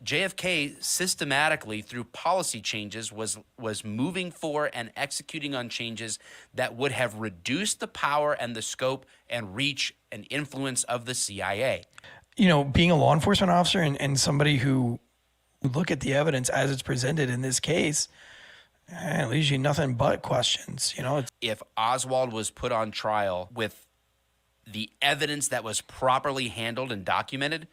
JFK systematically, through policy changes, was moving for and executing on changes that would have reduced the power and the scope and reach and influence of the CIA. You know, being a law enforcement officer and somebody who look at the evidence as it's presented in this case, it leaves you nothing but questions. You know, if Oswald was put on trial with the evidence that was properly handled and documented,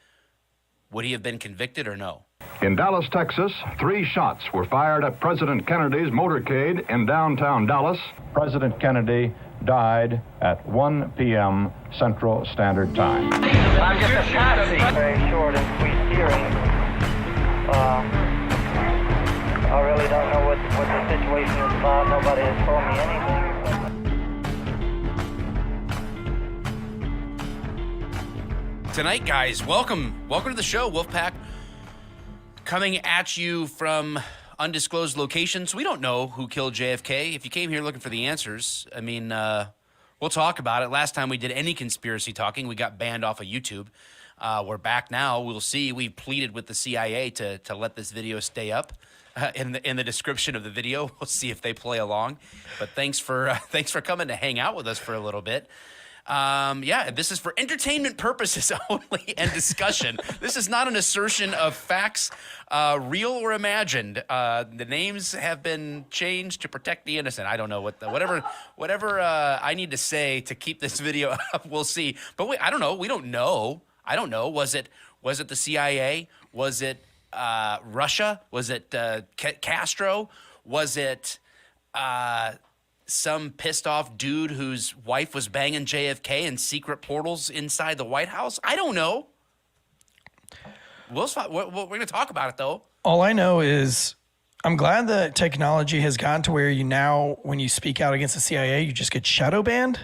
would he have been convicted or no? In Dallas, Texas, 3 shots were fired at President Kennedy's motorcade in downtown Dallas. President Kennedy died at 1 p.m. Central Standard Time. I'm just a taxi. Very short and sweet hearing. I really don't know what the situation is about. Nobody has told me anything. Tonight, guys, welcome to the show. Wolfpack coming at you from undisclosed locations. We don't know who killed JFK. If you came here looking for the answers, I mean, we'll talk about it. Last time we did any conspiracy talking, we got banned off of YouTube. We're back now. We'll see. We pleaded with the CIA to let this video stay up in the description of the video. We'll see if they play along. But thanks for coming to hang out with us for a little bit. This is for entertainment purposes only and discussion. This is not an assertion of facts, real or imagined. The names have been changed to protect the innocent. I don't know whatever I need to say to keep this video up. We'll see. But wait, I don't know. We don't know. I don't know. Was it the CIA? Was it Russia? Was it Castro? Was it some pissed off dude whose wife was banging JFK in secret portals inside the White House? I don't know. We're going to talk about it, though. all I know is I'm glad that technology has gotten to where you now, when you speak out against the CIA, you just get shadow banned.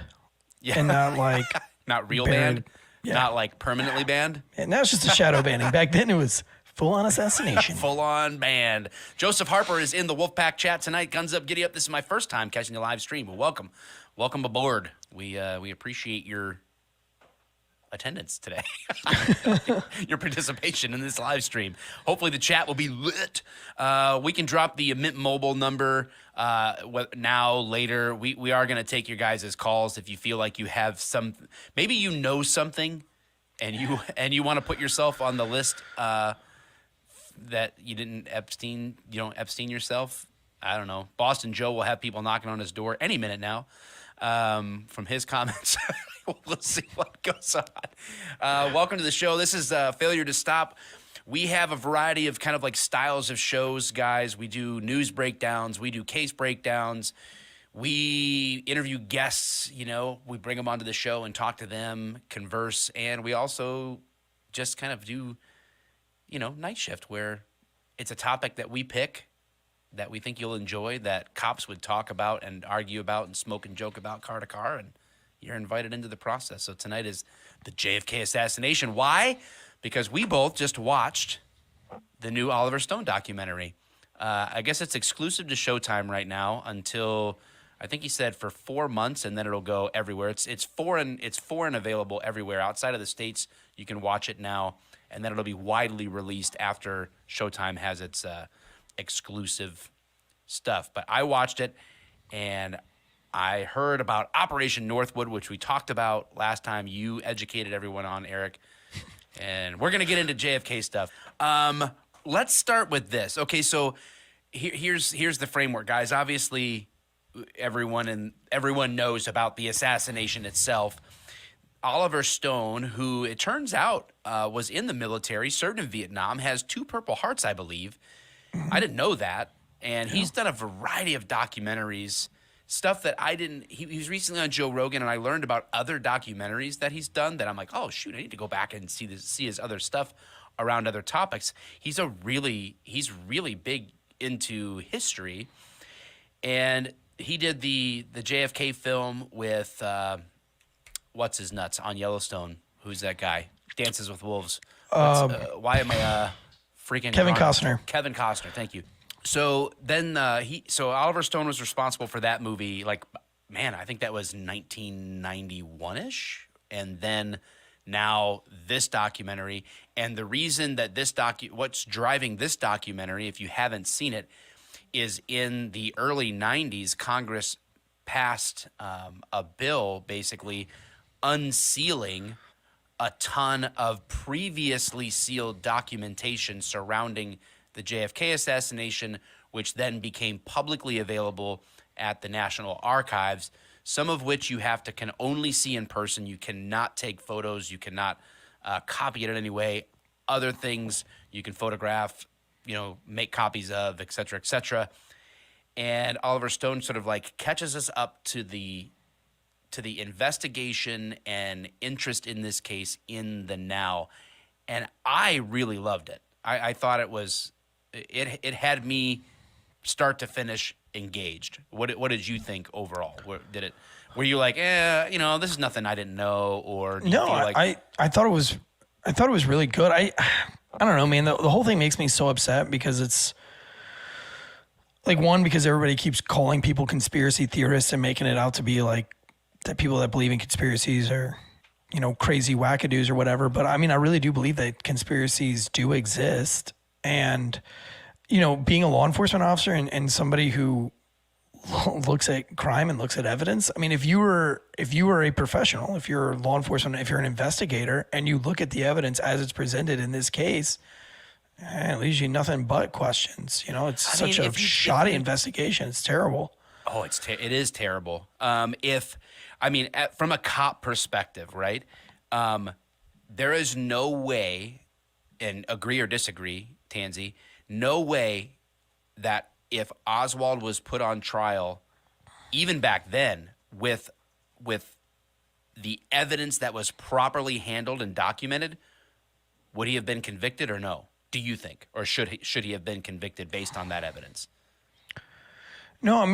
Yeah. And not like not real banned. banned. Yeah. Not like permanently banned. And now it's just a shadow banning. Back then it was full-on assassination. Full-on banned. Joseph Harper is in the Wolfpack chat tonight. Guns up, giddy up. This is my first time catching the live stream. Well, welcome. Welcome aboard. We appreciate your attendance today. Your participation in this live stream. Hopefully the chat will be lit. We can drop the Mint Mobile number now, later. We are going to take your guys' calls if you feel like you have some, maybe you know something and you want to put yourself on the list that you don't Epstein yourself. I don't know. Boston Joe will have people knocking on his door any minute now. From his comments. We'll see what goes on. Welcome to the show. This is Failure to Stop. We have a variety of kind of like styles of shows, guys. We do news breakdowns. We do case breakdowns. We interview guests, we bring them onto the show and talk to them, converse. And we also just kind of do, night shift, where it's a topic that we pick that we think you'll enjoy, that cops would talk about and argue about and smoke and joke about car to car, and you're invited into the process. So tonight is the JFK assassination. Why? Because we both just watched the new Oliver Stone documentary. I guess it's exclusive to Showtime right now until, I think he said, for 4 months, and then it'll go everywhere. It's foreign available everywhere. Outside of the States, you can watch it now, and then it'll be widely released after Showtime has its exclusive stuff. But I watched it, and I heard about Operation Northwood, which we talked about last time. You educated everyone on, Eric, and we're going to get into JFK stuff. Let's start with this. Okay, so here's the framework, guys. Obviously, everyone knows about the assassination itself. Oliver Stone, who it turns out was in the military, served in Vietnam, has 2 Purple Hearts, I believe. I didn't know that. And he's done a variety of documentaries, stuff that I didn't. He was recently on Joe Rogan, and I learned about other documentaries that he's done that I'm like, oh, shoot, I need to go back and see his other stuff around other topics. He's really big into history. And he did the JFK film with, what's his nuts, on Yellowstone. Who's that guy? Dances with Wolves. Why am I freaking Kevin Costner. Kevin Costner, thank you. So then Oliver Stone was responsible for that movie, I think that was 1991-ish. And then now this documentary. And the reason that what's driving this documentary, if you haven't seen it, is in the early 90s, Congress passed a bill basically unsealing a ton of previously sealed documentation surrounding the JFK assassination, which then became publicly available at the National Archives, some of which you can only see in person. You cannot take photos. You cannot copy it in any way. Other things you can photograph, make copies of, et cetera, et cetera. And Oliver Stone sort of like catches us up to the investigation and interest in this case in the now. And I really loved it. I thought it had me start to finish engaged. What did you think overall? Were you like, this is nothing I didn't know, or did you feel like I thought it was really good. I don't know, man. The whole thing makes me so upset because it's like, one, because everybody keeps calling people conspiracy theorists and making it out to be like that people that believe in conspiracies are, crazy wackadoos or whatever. But I mean, I really do believe that conspiracies do exist. And, being a law enforcement officer and somebody who looks at crime and looks at evidence. I mean, if you were a professional, if you're law enforcement, if you're an investigator and you look at the evidence as it's presented in this case, it leaves you nothing but questions. It's such a shoddy investigation. It's terrible. Oh, it is terrible. From a cop perspective, right? There is no way, and agree or disagree, Tansy, no way that if Oswald was put on trial, even back then, with the evidence that was properly handled and documented, would he have been convicted or no? Do you think, or should he have been convicted based on that evidence? No,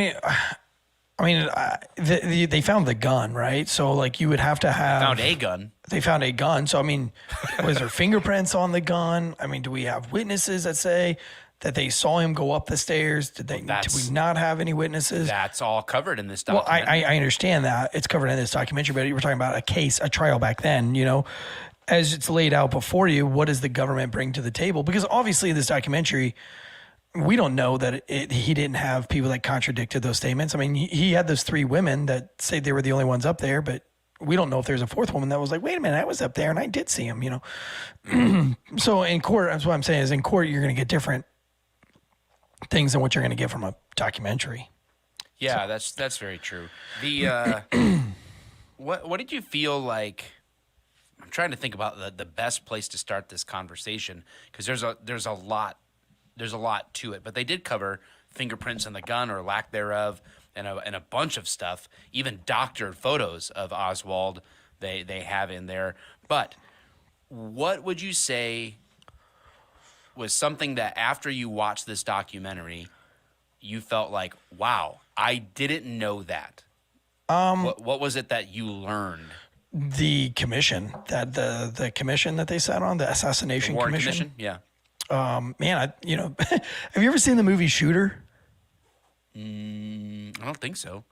they found the gun, right? So like you would have to have found a gun. They found a gun. So was there fingerprints on the gun? Do we have witnesses that say that they saw him go up the stairs? Did we not have any witnesses? That's all covered in this document. Well, I understand that it's covered in this documentary, but you were talking about a trial back then, as it's laid out before you. What does the government bring to the table? Because obviously in this documentary, we don't know that he didn't have people that contradicted those statements. He had those 3 women that say they were the only ones up there, but we don't know if there's a 4th woman that was like, wait a minute, I was up there and I did see him, So in court, that's what I'm saying is in court, you're going to get different things than what you're going to get from a documentary. Yeah, that's very true. The what did you feel like? I'm trying to think about the best place to start this conversation, because there's a lot to it. But they did cover fingerprints on the gun or lack thereof, and a bunch of stuff. Even doctored photos of Oswald they have in there. But what would you say was something that after you watched this documentary, you felt like, wow, I didn't know that? What was it that you learned? The commission, that the commission that they sat on, the assassination Warren commission. Yeah. Man, have you ever seen the movie Shooter? I don't think so.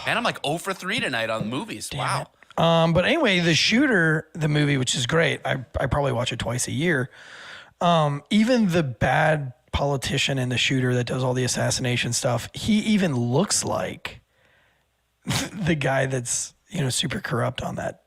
Man, I'm like 0 for 3 tonight on movies. Wow. But anyway, The Shooter, the movie, which is great. I probably watch it twice a year. Even the bad politician in The Shooter that does all the assassination stuff, he even looks like the guy that's, super corrupt on that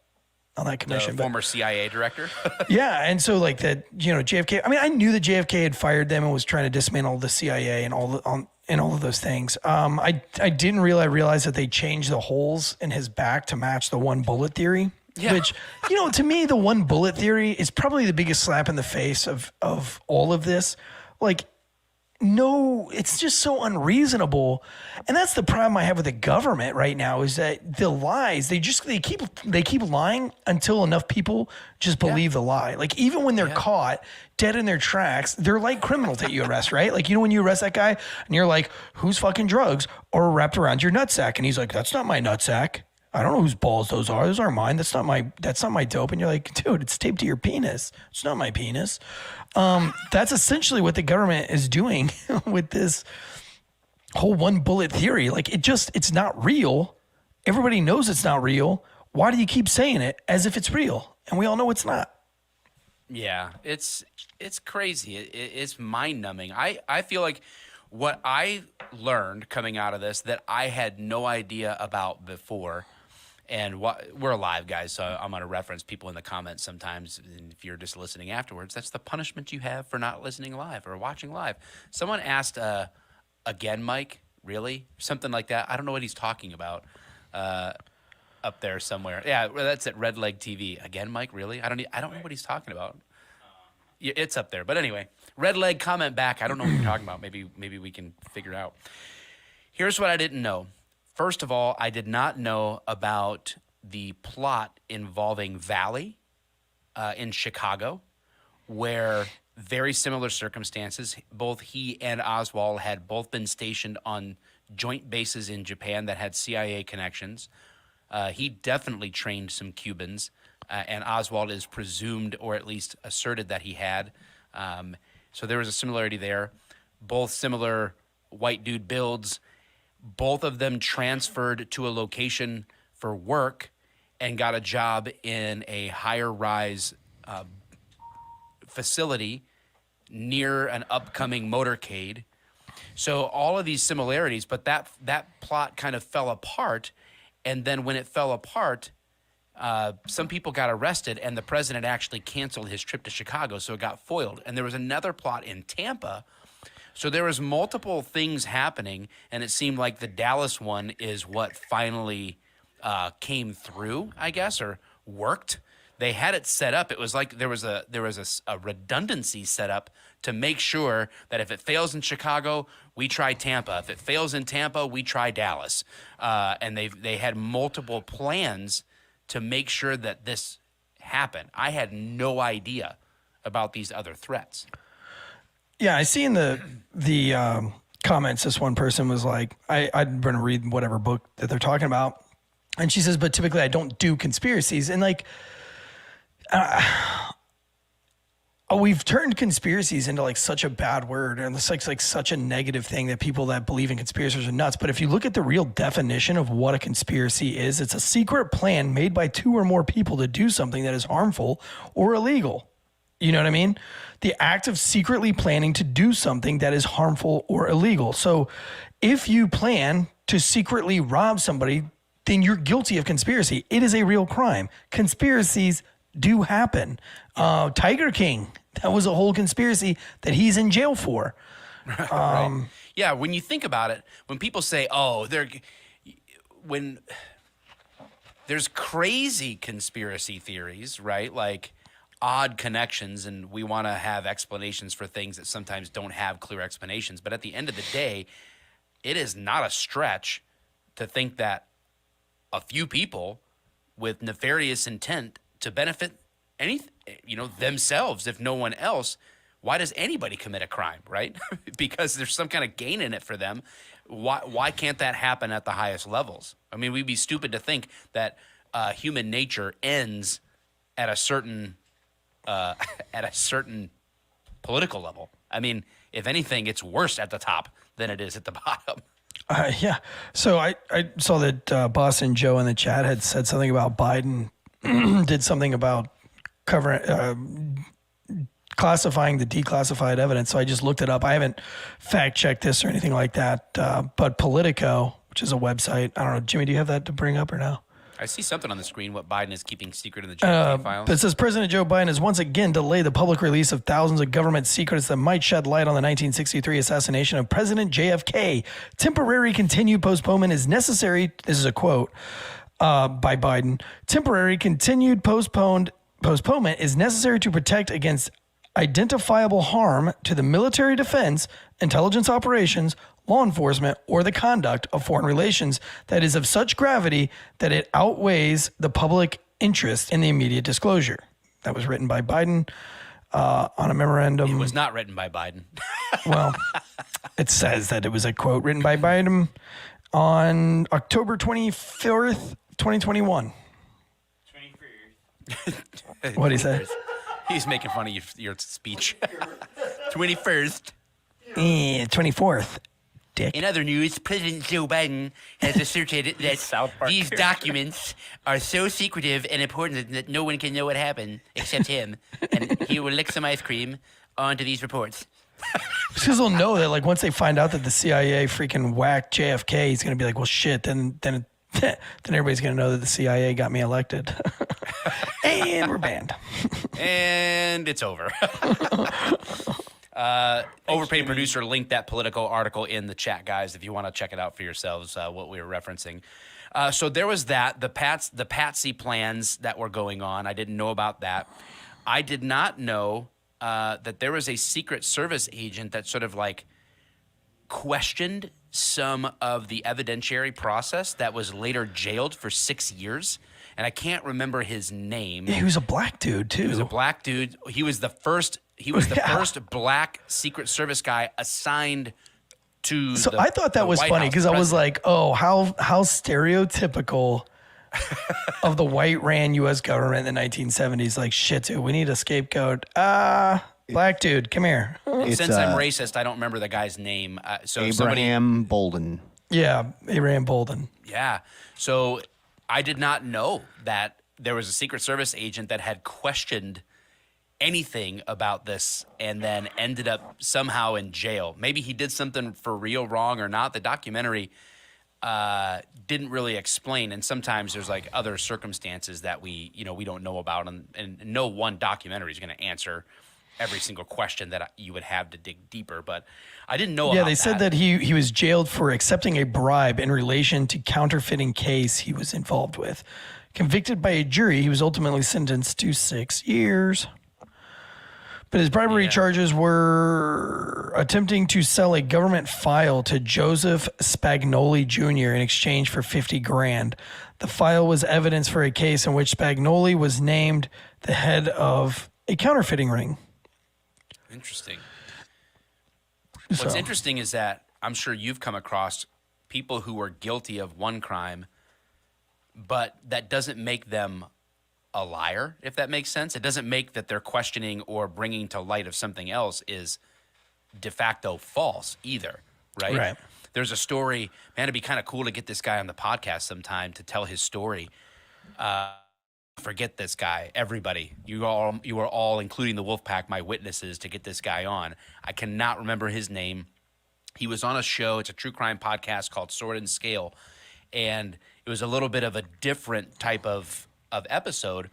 commission. The former CIA director. Yeah. And so like that, JFK, I knew that JFK had fired them and was trying to dismantle the CIA and all of those things. I didn't realize that they changed the holes in his back to match the one bullet theory. Yeah. Which, to me, the one bullet theory is probably the biggest slap in the face of all of this. Like, no, it's just so unreasonable. And that's the problem I have with the government right now, is that the lies, they keep lying until enough people just believe the lie. Like, even when they're caught dead in their tracks, they're like criminals that you arrest, right? Like, when you arrest that guy and you're like, whose fucking drugs are wrapped around your nutsack? And he's like, that's not my nutsack. I don't know whose balls those are. Those aren't mine. That's not my dope. And you're like, dude, it's taped to your penis. It's not my penis. That's essentially what the government is doing with this whole one bullet theory. Like, it's not real. Everybody knows it's not real. Why do you keep saying it as if it's real? and we all know it's not. Yeah, it's crazy. It's mind numbing. I feel like what I learned coming out of this that I had no idea about before, and we're alive, guys. So I'm gonna reference people in the comments sometimes. And if you're just listening afterwards, that's the punishment you have for not listening live or watching live. Someone asked, "Again, Mike? Really?" Something like that. I don't know what he's talking about. Up there somewhere. Yeah, that's at Red Leg TV. Again, Mike, really? I don't know what he's talking about. Yeah, it's up there. But anyway, Red Leg, comment back. I don't know what you're talking about. Maybe we can figure it out. Here's what I didn't know. First of all, I did not know about the plot involving Valley in Chicago, where very similar circumstances, both he and Oswald had both been stationed on joint bases in Japan that had CIA connections. He definitely trained some Cubans, and Oswald is presumed, or at least asserted, that he had. So there was a similarity there. Both similar white dude builds. Both of them transferred to a location for work and got a job in a higher rise facility near an upcoming motorcade. So all of these similarities, but that plot kind of fell apart. And then when it fell apart, some people got arrested, and the president actually canceled his trip to Chicago, so it got foiled. And there was another plot in Tampa. So there was multiple things happening, and it seemed like the Dallas one is what finally came through, I guess, or worked. They had it set up. It was like there was a redundancy set up to make sure that if it fails in Chicago, we try Tampa. If it fails in Tampa, we try Dallas. And they had multiple plans to make sure that this happened. I had no idea about these other threats. Yeah, I see in the comments, this one person was like, I'm going to read whatever book that they're talking about. And she says, but typically I don't do conspiracies. And like, we've turned conspiracies into like such a bad word, and it's like such a negative thing that people that believe in conspiracies are nuts. But if you look at the real definition of what a conspiracy is, it's a secret plan made by two or more people to do something that is harmful or illegal. You know what I mean? The act of secretly planning to do something that is harmful or illegal. So if you plan to secretly rob somebody, then you're guilty of conspiracy. It is a real crime. Conspiracies do happen. Tiger King, that was a whole conspiracy that he's in jail for. Right. Yeah, when you think about it, when people say, when there's crazy conspiracy theories, right? Like odd connections, and we want to have explanations for things that sometimes don't have clear explanations. But at the end of the day, it is not a stretch to think that a few people with nefarious intent to benefit themselves, if no one else, why does anybody commit a crime, right? Because there's some kind of gain in it for them. Why can't that happen at the highest levels? I mean, we'd be stupid to think that human nature ends at a certain political level. I mean, if anything, it's worse at the top than it is at the bottom. Yeah. So I saw that Boston Joe in the chat had said something about Biden did something about classifying the declassified evidence. So I just looked it up. I haven't fact checked this or anything like that. But Politico, which is a website, I don't know, Jimmy, do you have that to bring up or no? I see something on the screen, what Biden is keeping secret in the JFK files. It says President Joe Biden has once again delayed the public release of thousands of government secrets that might shed light on the 1963 assassination of President JFK. Temporary continued postponement is necessary. This is a quote by Biden. Temporary continued postponement is necessary to protect against identifiable harm to the military defense, intelligence operations, law enforcement, or the conduct of foreign relations that is of such gravity that it outweighs the public interest in the immediate disclosure. That was written by Biden on a memorandum. It was not written by Biden. Well, it says that it was a quote written by Biden on October 24th, 2021. 21st. What'd he say? He's making fun of your speech. 21st. 24th. dick. In other news, President Joe Biden has asserted that South Park these character. documents are so secretive and important that no one can know what happened except him. And he will lick some ice cream onto these reports. Because they'll know that, like, once they find out that the CIA freaking whacked JFK, he's going to be like, well, shit, then everybody's going to know that the CIA got me elected. And we're banned. And it's over. Overpaid producer linked that Politico article in the chat, guys, if you want to check it out for yourselves, what we were referencing. So there was that, the Patsy plans that were going on. I didn't know about that. I did not know that there was a Secret Service agent that sort of like questioned some of the evidentiary process that was later jailed for 6 years. And I can't remember his name. Yeah, he was a black dude, too. He was a black dude. He was the first first black Secret Service guy assigned to So the, I thought that the was White funny House because I was president. like, oh, how stereotypical of the white ran U.S. government in the 1970s. Like, shit, dude, we need a scapegoat. Black dude, come here. It's, Since I'm racist, I don't remember the guy's name. So somebody, Abraham Bolden. Yeah, Abraham Bolden. yeah. So I did not know that there was a Secret Service agent that had questioned anything about this and then ended up somehow in jail. Maybe he did something for real wrong or not. The documentary didn't really explain, and sometimes there's like other circumstances that we don't know about, and no one documentary is going to answer every single question that you would have to dig deeper. But I didn't know. Yeah, about they said that he was jailed for accepting a bribe in relation to counterfeiting case he was involved with. Convicted by a jury, he was ultimately sentenced to 6 years. But his bribery charges were attempting to sell a government file to Joseph Spagnoli Jr. in exchange for $50,000. The file was evidence for a case in which Spagnoli was named the head of a counterfeiting ring. Interesting. What's So- interesting is that I'm sure you've come across people who are guilty of one crime, but that doesn't make them a liar, if that makes sense. It doesn't make that they're questioning or bringing to light of something else is de facto false either, right? Right. There's a story, man, it'd be kind of cool to get this guy on the podcast sometime to tell his story. Forget this guy, everybody. You are all, including the Wolfpack, my witnesses to get this guy on. I cannot remember his name. He was on a show. It's a true crime podcast called Sword and Scale. And it was a little bit of a different type of episode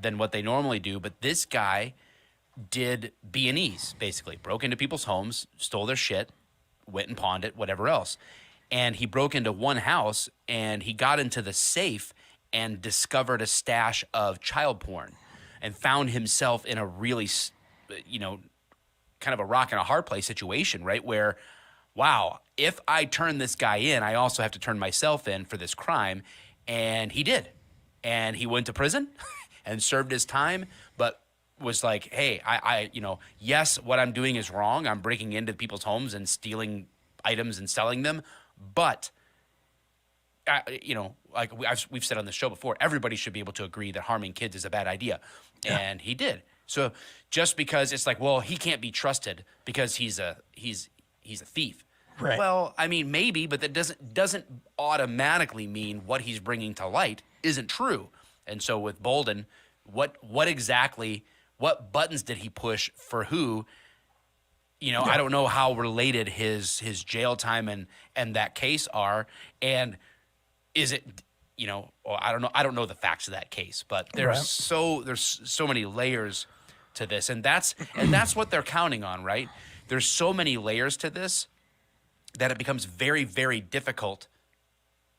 than what they normally do. But this guy did B&Es, basically. Broke into people's homes, stole their shit, went and pawned it, whatever else. And he broke into one house, and he got into the safe and discovered a stash of child porn and found himself in a really, kind of a rock and a hard place situation, right? Where, wow, if I turn this guy in, I also have to turn myself in for this crime. And he did. And he went to prison and served his time, but was like, hey, yes, what I'm doing is wrong. I'm breaking into people's homes and stealing items and selling them. But, we've said on the show before, everybody should be able to agree that harming kids is a bad idea. Yeah. And he did. So just because it's like, well, he can't be trusted because he's a thief. Right. Well, I mean, maybe, but that doesn't automatically mean what he's bringing to light isn't true. And so with Bolden, what buttons did he push for who? I don't know how related his jail time and that case are. And is it, I don't know the facts of that case, but there's so many layers to this. And that's what they're counting on, right? There's so many layers to this that it becomes very, very difficult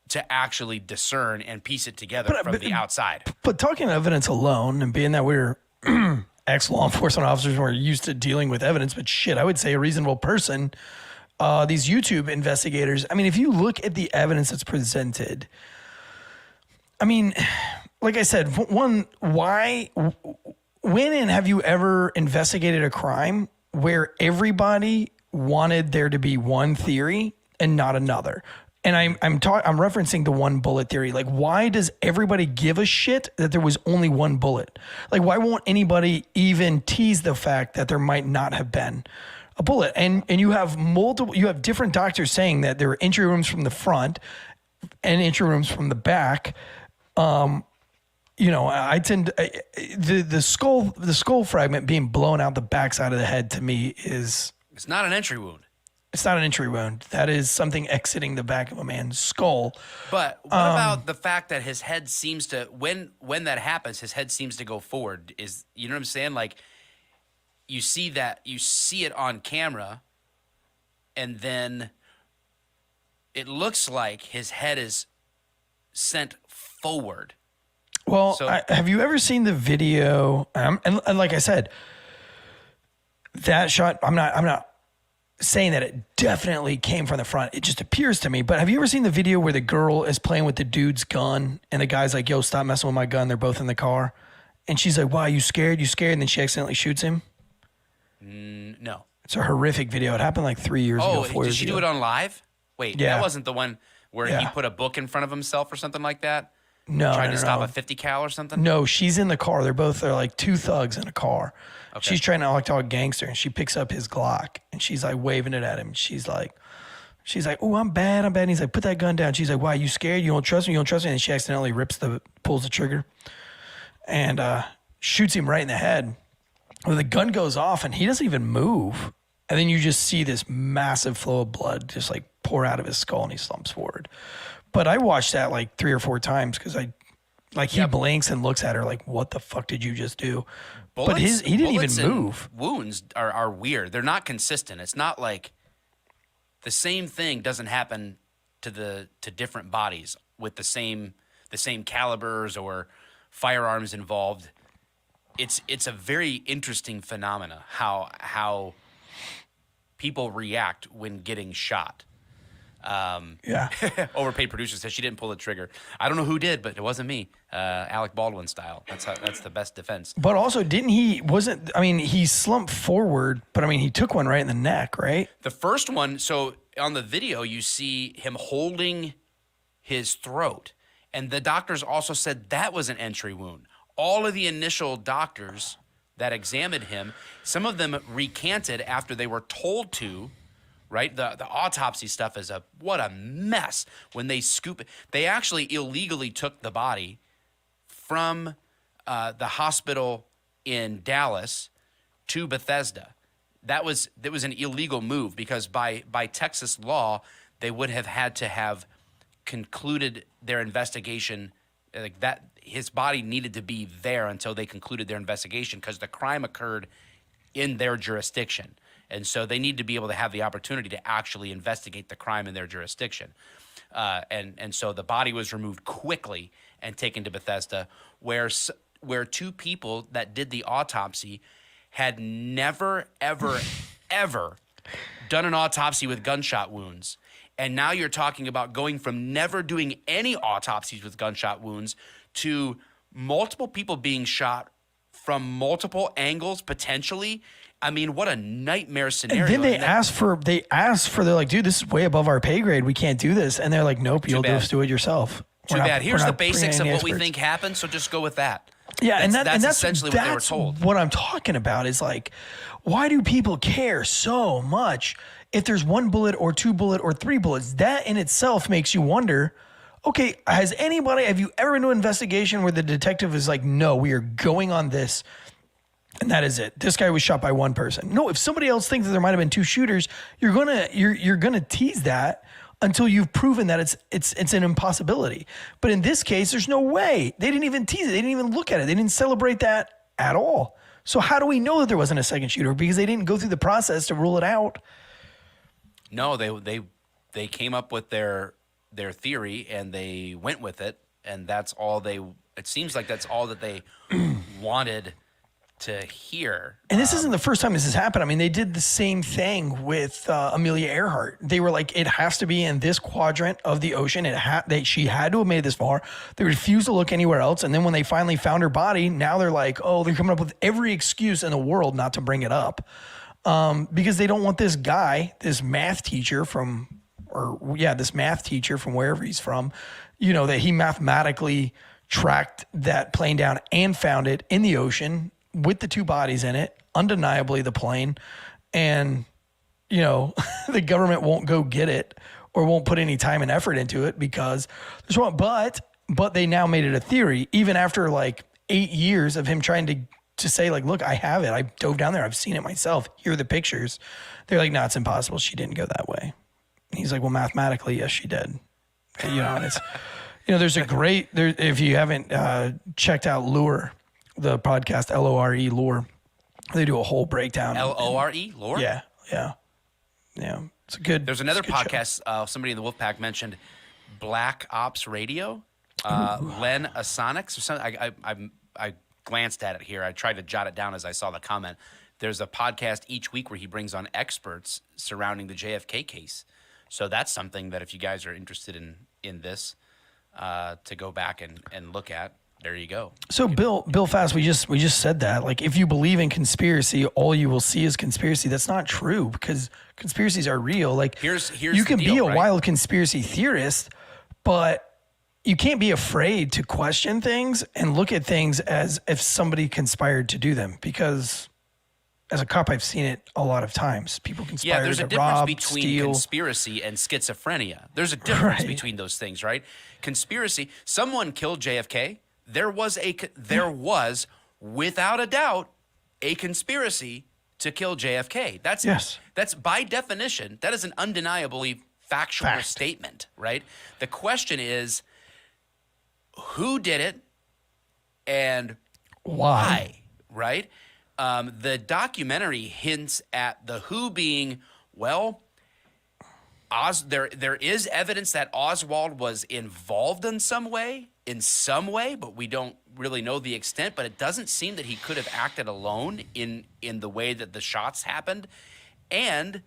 to actually discern and piece it together from the outside. But talking evidence alone, and being that we're ex-law enforcement officers and we're used to dealing with evidence, but shit, I would say a reasonable person, these YouTube investigators, I mean, if you look at the evidence that's presented, I mean, like I said, when and have you ever investigated a crime where everybody wanted there to be one theory and not another? And I'm referencing the one bullet theory. Like, why does everybody give a shit that there was only one bullet? Like, why won't anybody even tease the fact that there might not have been a bullet. And you have different doctors saying that there are entry wounds from the front and entry wounds from the back. The skull fragment being blown out the backside of the head to me it's not an entry wound. It's not an entry wound. That is something exiting the back of a man's skull. But what about the fact that his head seems to, when that happens, his head seems to go forward? You know what I'm saying? Like, you see it on camera, and then it looks like his head is sent forward. Well, have you ever seen the video? And like I said, that shot, I'm not saying that it definitely came from the front. It just appears to me. But have you ever seen the video where the girl is playing with the dude's gun and the guy's like, yo, stop messing with my gun. They're both in the car. And she's like, wow, you scared? You scared? And then she accidentally shoots him. No. It's a horrific video. It happened like 3 years ago, 4 years ago. Did she do it on live? Wait, Yeah. that wasn't the one where he put a book in front of himself or something like that? No, Trying to stop no. a 50 cal or something? No, she's in the car. They're like two thugs in a car. Okay. She's trying to act like a gangster, and she picks up his Glock, and she's like waving it at him. She's like, oh, I'm bad. And he's like, put that gun down. She's like, why, you scared? You don't trust me? You don't trust me? And she accidentally pulls the trigger and shoots him right in the head. Well, the gun goes off, and he doesn't even move. And then you just see this massive flow of blood just like pour out of his skull, and he slumps forward. But I watched that like 3 or 4 times because he blinks and looks at her like, what the fuck did you just do? But he didn't even move. Wounds are weird. They're not consistent. It's not like the same thing doesn't happen to different bodies with the same calibers or firearms involved. It's a very interesting phenomena how people react when getting shot. Overpaid producer says she didn't pull the trigger. I don't know who did, but it wasn't me. Alec Baldwin style. That's the best defense. But also, he slumped forward, but he took one right in the neck, right? The first one, so on the video, you see him holding his throat. And the doctors also said that was an entry wound. All of the initial doctors that examined him, some of them recanted after they were told to. Right, the autopsy stuff is what a mess. When they scoop it, they actually illegally took the body from the hospital in Dallas to Bethesda. That was an illegal move because by Texas law, they would have had to have concluded their investigation like that. His body needed to be there until they concluded their investigation because the crime occurred in their jurisdiction. And so they need to be able to have the opportunity to actually investigate the crime in their jurisdiction. And so the body was removed quickly and taken to Bethesda, where 2 people that did the autopsy had never, ever, ever done an autopsy with gunshot wounds. And now you're talking about going from never doing any autopsies with gunshot wounds to multiple people being shot from multiple angles, potentially. I mean, what a nightmare scenario. And then they're like, dude, this is way above our pay grade. We can't do this. And they're like, nope, you'll just do it yourself. Too bad. Here's the basics of what we think happened, so just go with that. Yeah, that's essentially what they were told. What I'm talking about is like, why do people care so much if there's 1 bullet or 2 bullet or 3 bullets? That in itself makes you wonder, okay, have you ever been to an investigation where the detective is like, no, we are going on this, and that is it. This guy was shot by 1 person. No, if somebody else thinks that there might have been 2 shooters, you're gonna tease that until you've proven that it's an impossibility. But in this case, there's no way. They didn't even tease it. They didn't even look at it. They didn't celebrate that at all. So how do we know that there wasn't a second shooter? Because they didn't go through the process to rule it out. No, they came up with their theory and they went with it, and that's all it seems like that's all that they wanted to hear. And this isn't the first time this has happened. I mean, they did the same thing with Amelia Earhart. They were like, it has to be in this quadrant of the ocean. She had to have made it this far. They refused to look anywhere else. And then when they finally found her body, now they're like, oh, they're coming up with every excuse in the world not to bring it up. Because they don't want this guy, this math teacher from wherever he's from, that he mathematically tracked that plane down and found it in the ocean with the 2 bodies in it, undeniably the plane. And the government won't go get it or won't put any time and effort into it because there's one. But they now made it a theory, even after like 8 years of him trying to say like, look, I have it. I dove down there. I've seen it myself. Here are the pictures. They're like, no, it's impossible. She didn't go that way. And he's like, well, mathematically, yes, she did. And it's, there's a great, if you haven't checked out Lure, the podcast, L-O-R-E, Lure, they do a whole breakdown. L-O-R-E, Lure? Yeah. It's a good. There's another good podcast. Somebody in the Wolfpack mentioned Black Ops Radio, Len Asonics or something. I glanced at it here. I tried to jot it down as I saw the comment. There's a podcast each week where he brings on experts surrounding the JFK case. So that's something that if you guys are interested in this, to go back and look at, there you go. So Bill Fast, we just said that. Like, if you believe in conspiracy, all you will see is conspiracy. That's not true because conspiracies are real. Like, here's you can the deal, be a right? wild conspiracy theorist, but you can't be afraid to question things and look at things as if somebody conspired to do them. Because as a cop, I've seen it a lot of times. People conspire Yeah, there's a to difference rob, between steal. conspiracy and schizophrenia. There's a difference Right. between those things, right? Conspiracy, someone killed JFK. There was, without a doubt, a conspiracy to kill JFK. That's by definition, that is an undeniably factual statement, right? The question is, who did it and why, right? The documentary hints at the who being, well, there is evidence that Oswald was involved in some way, but we don't really know the extent. But it doesn't seem that he could have acted alone in the way that the shots happened. And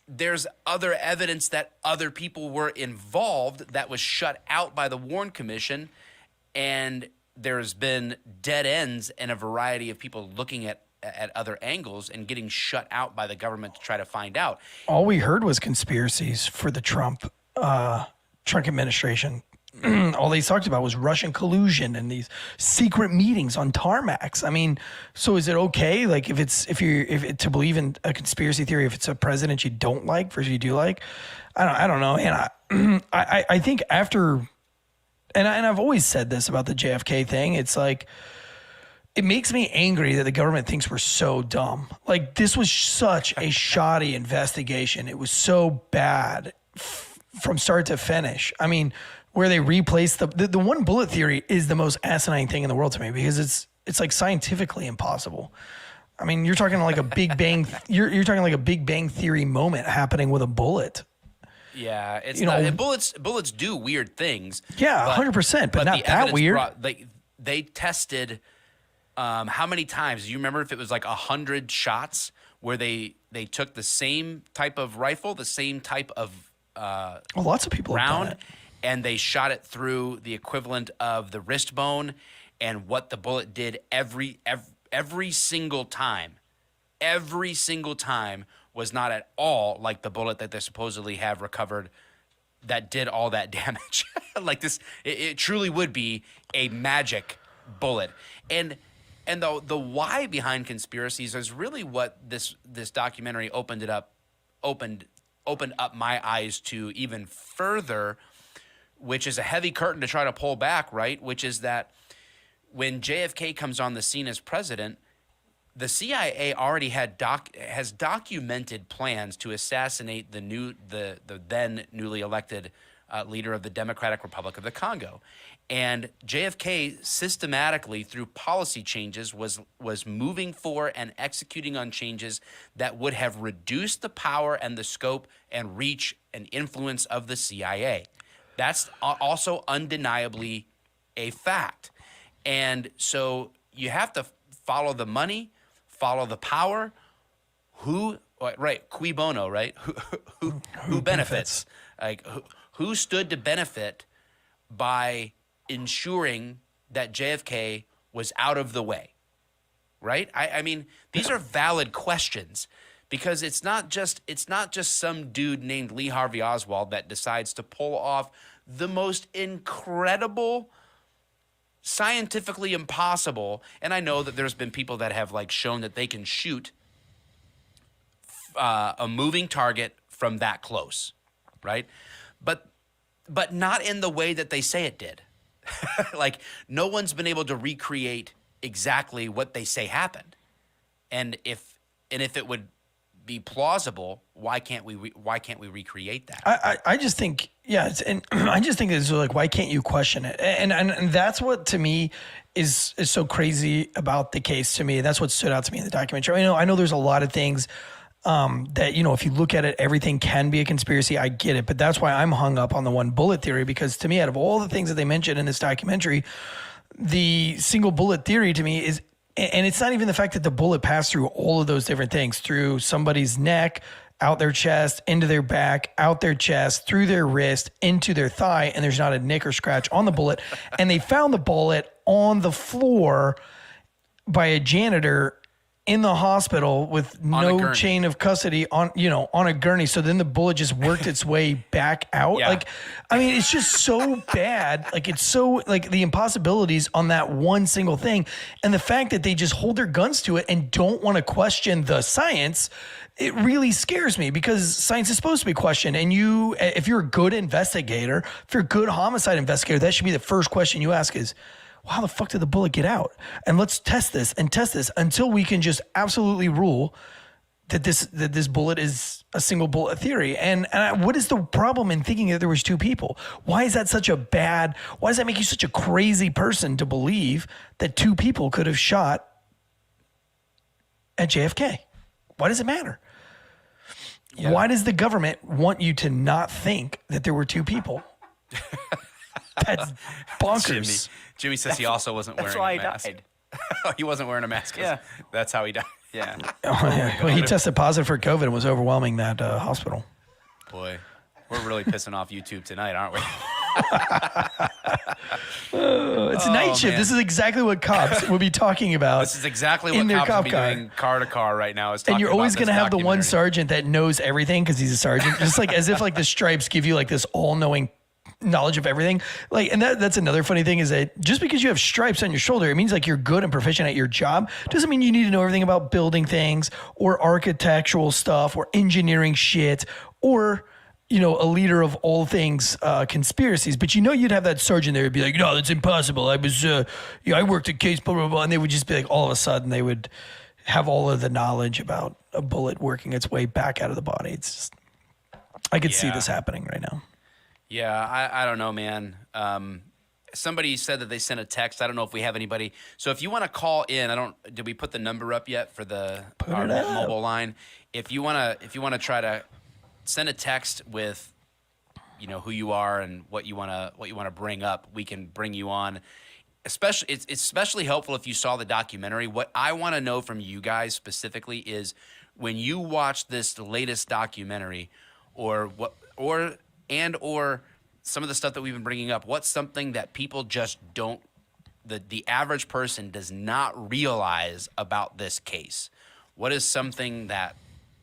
there's other evidence that other people were involved that was shut out by the Warren Commission. And there's been dead ends and a variety of people looking at other angles and getting shut out by the government to try to find out. All we heard was conspiracies for the Trump administration. All they talked about was Russian collusion and these secret meetings on tarmacs. I mean, so is it okay? Like, if to believe in a conspiracy theory, if it's a president you don't like versus you do like, I don't know. And I think after, and I've always said this about the JFK thing. It's like, it makes me angry that the government thinks we're so dumb. Like, this was such a shoddy investigation. It was so bad from start to finish. I mean, where they replaced the one bullet theory is the most asinine thing in the world to me because it's like scientifically impossible. I mean, you're talking like a Big Bang. You're talking like a Big Bang Theory moment happening with a bullet. Yeah, it's not. And bullets do weird things. Yeah, 100%, but not that weird. They tested how many times? Do you remember if it was like 100 shots where they took the same type of rifle, the same type of lots of people have done round, it. and they shot it through the equivalent of the wrist bone and what the bullet did every single time. Every single time was not at all like the bullet that they supposedly have recovered that did all that damage. Like this, it truly would be a magic bullet. And the why behind conspiracies is really what this documentary opened up my eyes to even further, which is a heavy curtain to try to pull back, right? Which is that when JFK comes on the scene as president, the CIA already has documented plans to assassinate the then newly elected leader of the Democratic Republic of the Congo. And JFK systematically, through policy changes, was moving for and executing on changes that would have reduced the power and the scope and reach and influence of the CIA. That's also undeniably a fact. And so you have to follow the money, follow the power. Cui bono, right? Who benefits? Like who stood to benefit by ensuring that JFK was out of the way, right? I mean, these are valid questions because it's not just some dude named Lee Harvey Oswald that decides to pull off the most incredible, scientifically impossible. And I know that there's been people that have like shown that they can shoot a moving target from that close, right? But not in the way that they say it did. Like, no one's been able to recreate exactly what they say happened. And if it would be plausible, why can't we recreate that? I just think, yeah, and I just think it's like, why can't you question it? And that's what to me is so crazy about the case. To me, that's what stood out to me in the documentary. I know there's a lot of things that, if you look at it, everything can be a conspiracy. I get it, but that's why I'm hung up on the one bullet theory, because to me, out of all the things that they mentioned in this documentary, the single bullet theory to me is, and it's not even the fact that the bullet passed through all of those different things, through somebody's neck, out their chest, into their back, out their chest, through their wrist, into their thigh, and there's not a nick or scratch on the bullet. And they found the bullet on the floor by a janitor in the hospital with no chain of custody on a gurney. So then the bullet just worked its way back out. Yeah. Like, I mean, it's just so bad. Like, it's so, like, the impossibilities on that one single thing. And the fact that they just hold their guns to it and don't want to question the science, it really scares me, because science is supposed to be questioned. And if you're a good investigator, if you're a good homicide investigator, that should be the first question you ask is, well, how the fuck did the bullet get out? And let's test this until we can just absolutely rule that this bullet is a single bullet theory. And what is the problem in thinking that there was two people? Why does that make you such a crazy person to believe that two people could have shot at JFK? Why does it matter? Yeah. Why does the government want you to not think that there were two people? That's bonkers. Jimmy says he also wasn't wearing a mask. That's why he died. He wasn't wearing a mask. Yeah. That's how he died. Yeah. Well, he tested positive for COVID and was overwhelming that hospital. Boy, we're really pissing off YouTube tonight, aren't we? It's night shift. Man. This is exactly what cops will be talking about. This is exactly what cops will be doing car to car right now. And you're always going to have the one sergeant that knows everything because he's a sergeant. Just like as if like the stripes give you like this all-knowing knowledge of everything. Like, and that's another funny thing is that just because you have stripes on your shoulder, it means like you're good and proficient at your job. Doesn't mean you need to know everything about building things or architectural stuff or engineering shit or, a leader of all things conspiracies. But you'd have that sergeant there who'd be like, no, that's impossible. I was, I worked a case, blah, blah, blah. And they would just be like, all of a sudden they would have all of the knowledge about a bullet working its way back out of the body. It's just, I could see this happening right now. Yeah, I don't know, man. Somebody said that they sent a text. I don't know if we have anybody. So if you want to call in, did we put the number up yet for our mobile line? If you want to try to send a text with, who you are and what you want to bring up, we can bring you on. It's especially helpful if you saw the documentary. What I want to know from you guys specifically is when you watch this latest documentary, or some of the stuff that we've been bringing up, what's something that people just don't, the average person does not realize about this case? What is something that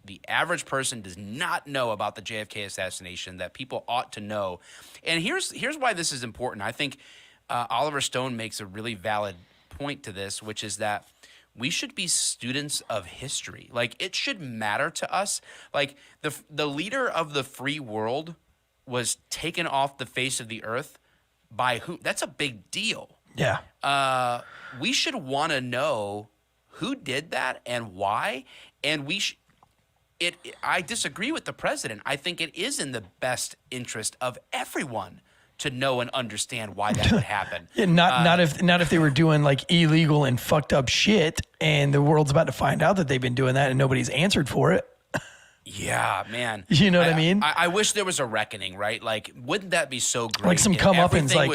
the average person does not know about the JFK assassination that people ought to know? And here's why this is important. I think Oliver Stone makes a really valid point to this, which is that we should be students of history. Like, it should matter to us. Like, the leader of the free world was taken off the face of the earth by who? That's a big deal. Yeah. We should want to know who did that and why. And I disagree with the president. I think it is in the best interest of everyone to know and understand why that would happen. Yeah, not if they were doing like illegal and fucked up shit and the world's about to find out that they've been doing that and nobody's answered for it. Yeah, man. You know what I mean? I wish there was a reckoning, right? Like, wouldn't that be so great? Like some comeuppance, like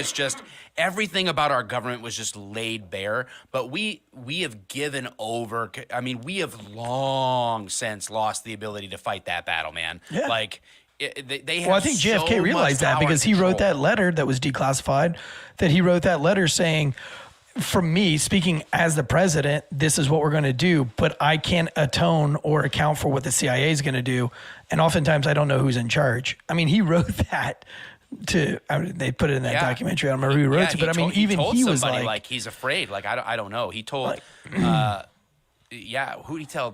everything about our government was just laid bare. But we have given over. I mean, we have long since lost the ability to fight that battle, man. Yeah. Like, they have. Well, I think JFK realized that because he wrote that letter that was declassified. That he wrote that letter saying, from me, speaking as the president, this is what we're going to do, but I can't atone or account for what the CIA is going to do. And oftentimes I don't know who's in charge. I mean, he wrote that they put it in that documentary. I don't remember who wrote it, but he was like he's afraid. Like, I don't know. He told, who did he tell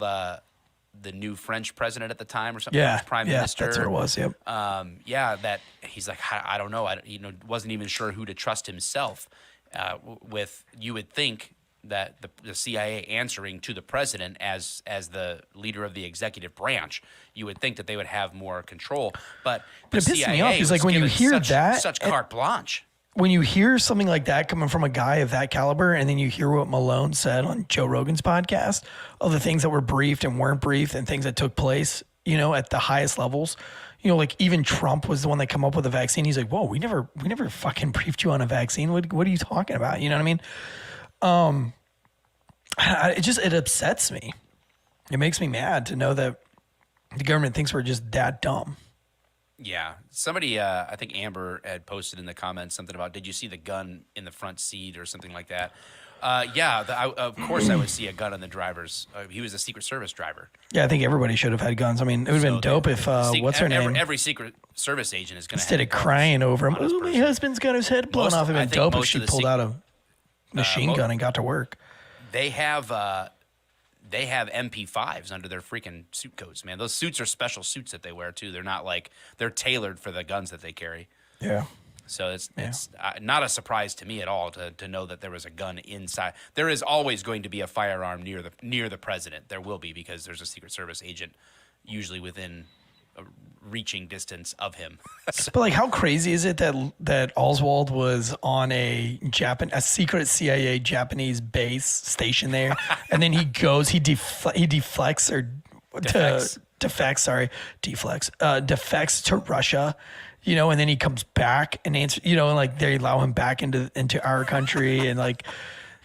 the new French president at the time or something. Yeah, Prime yeah, Minister. that's what it was. Yep. That he's like, I don't know. Wasn't even sure who to trust himself. You would think that the CIA answering to the president as the leader of the executive branch, you would think that they would have more control. But the it pisses CIA me off. Is like when you hear such carte blanche. When you hear something like that coming from a guy of that caliber, and then you hear what Malone said on Joe Rogan's podcast, of the things that were briefed and weren't briefed, and things that took place, at the highest levels, like even Trump was the one that come up with a vaccine. He's like, "Whoa, we never fucking briefed you on a vaccine. What are you talking about?" You know what I mean? It upsets me. It makes me mad to know that the government thinks we're just that dumb. Yeah. Somebody, I think Amber had posted in the comments something about, did you see the gun in the front seat or something like that? Of course I would see a gun on the driver's. He was a Secret Service driver. Yeah, I think everybody should have had guns. I mean, it would have been dope if, what's her name? Every Secret Service agent is going to instead of crying over him, oh, my husband's got his head blown off. It would have been dope if she pulled out a machine gun and got to work. They have MP5s under their freaking suit coats, man. Those suits are special suits that they wear too. They're not like, they're tailored for the guns that they carry. Yeah. So it's not a surprise to me at all to know that there was a gun inside. There is always going to be a firearm near the president. There will be, because there's a Secret Service agent usually within a reaching distance of him. But like, how crazy is it that Oswald was on a secret CIA Japanese base station there, and then he defects to Russia, and then he comes back and answers, and like they allow him back into our country, and like,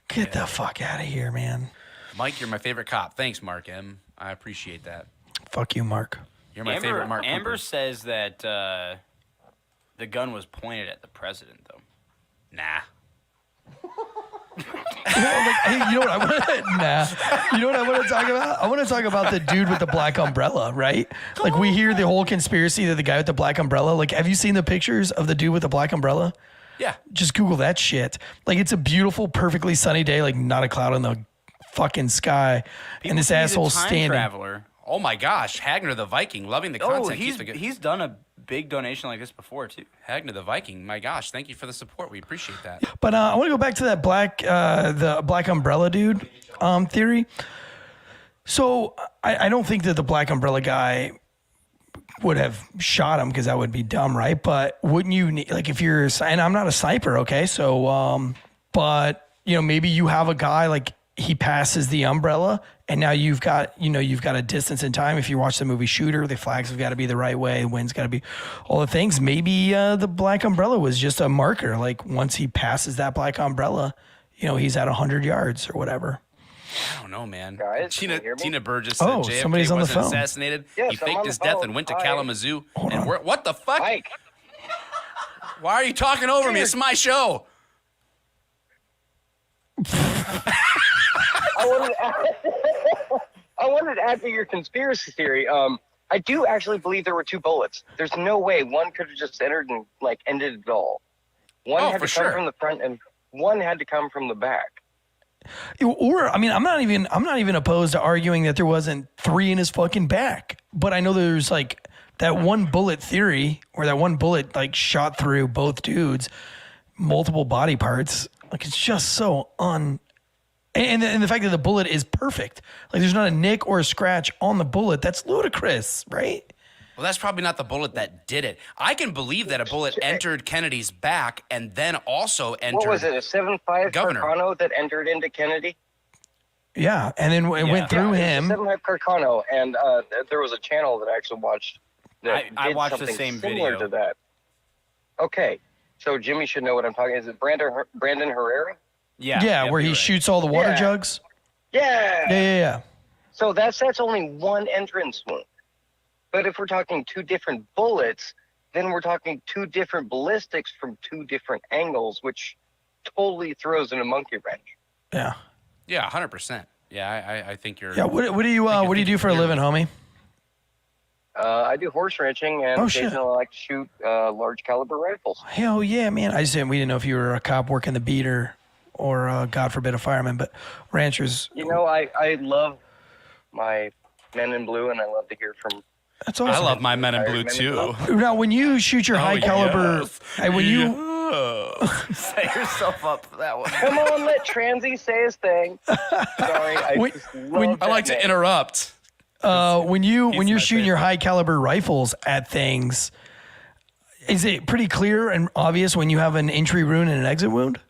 get the fuck out of here, man. Mike, you're my favorite cop. Thanks, Mark M. I appreciate that. Fuck you, Mark. You're my favorite Mark. Amber says that the gun was pointed at the president, though. Nah. You know what I want to talk about? I want to talk about the dude with the black umbrella, right? Like, we hear the whole conspiracy that the guy with the black umbrella, like, have you seen the pictures of the dude with the black umbrella? Yeah. Just Google that shit. Like, it's a beautiful, perfectly sunny day, like not a cloud in the fucking sky. And this asshole standing. Traveler. Oh my gosh, Hagner the Viking, loving the content. He's done a big donation like this before too. Hagner the Viking, my gosh, thank you for the support. We appreciate that. But I want to go back to that the black umbrella dude theory. So I don't think that the black umbrella guy would have shot him, because that would be dumb, right? But wouldn't you need, like, if you're, and I'm not a sniper, okay? So, but maybe you have a guy, like, he passes the umbrella, and now you've got a distance in time. If you watch the movie Shooter, the flags have got to be the right way, the wind's got to be all the things. Maybe the black umbrella was just a marker. Like, once he passes that black umbrella, he's at 100 yards or whatever. I don't know, man. Guys, Tina Burgess said JFK somebody's on the wasn't phone. assassinated. Yes, he faked his death and went to Kalamazoo. And what the fuck? Mike. Why are you talking over me? It's my show. I wanted to add to your conspiracy theory. I do actually believe there were two bullets. There's no way one could have just entered and like ended it all. One had to come from the front, and one had to come from the back. Or, I mean, I'm not even opposed to arguing that there wasn't three in his fucking back. But I know there's like that one bullet theory, where that one bullet like shot through both dudes, multiple body parts. Like, it's just so and the fact that the bullet is perfect. Like, there's not a nick or a scratch on the bullet. That's ludicrous, right? Well, that's probably not the bullet that did it. I can believe that a bullet entered Kennedy's back and then also entered. What was it, a 7.5 Carcano that entered into Kennedy? Yeah, and then it went through him. 7.5 Carcano, and there was a channel that I actually watched. That I did watched the something same similar video. to that. Okay, so Jimmy should know what I'm talking. Is it Brandon Herrera? Yeah, where he shoots all the water jugs. Yeah. So that's only one entrance wound. But if we're talking two different bullets, then we're talking two different ballistics from two different angles, which totally throws in a monkey wrench. Yeah. Yeah, 100%. Yeah, I think you're. Yeah. What do you do for a living, homie? I do horse ranching, and occasionally I like to shoot large caliber rifles. Hell yeah, man! We didn't know if you were a cop working the beat or God forbid, a fireman, but ranchers. I love my Men in Blue, and I love to hear from. That's awesome. I love my Men in Blue too. Now, when you shoot your high caliber, yes. hey, when you Set yourself up for that one. Come on, let Transy say his thing. Sorry, I just love I like that to name. interrupt. when you're my shooting favorite. your high caliber rifles at things, is it pretty clear and obvious when you have an entry wound and an exit wound?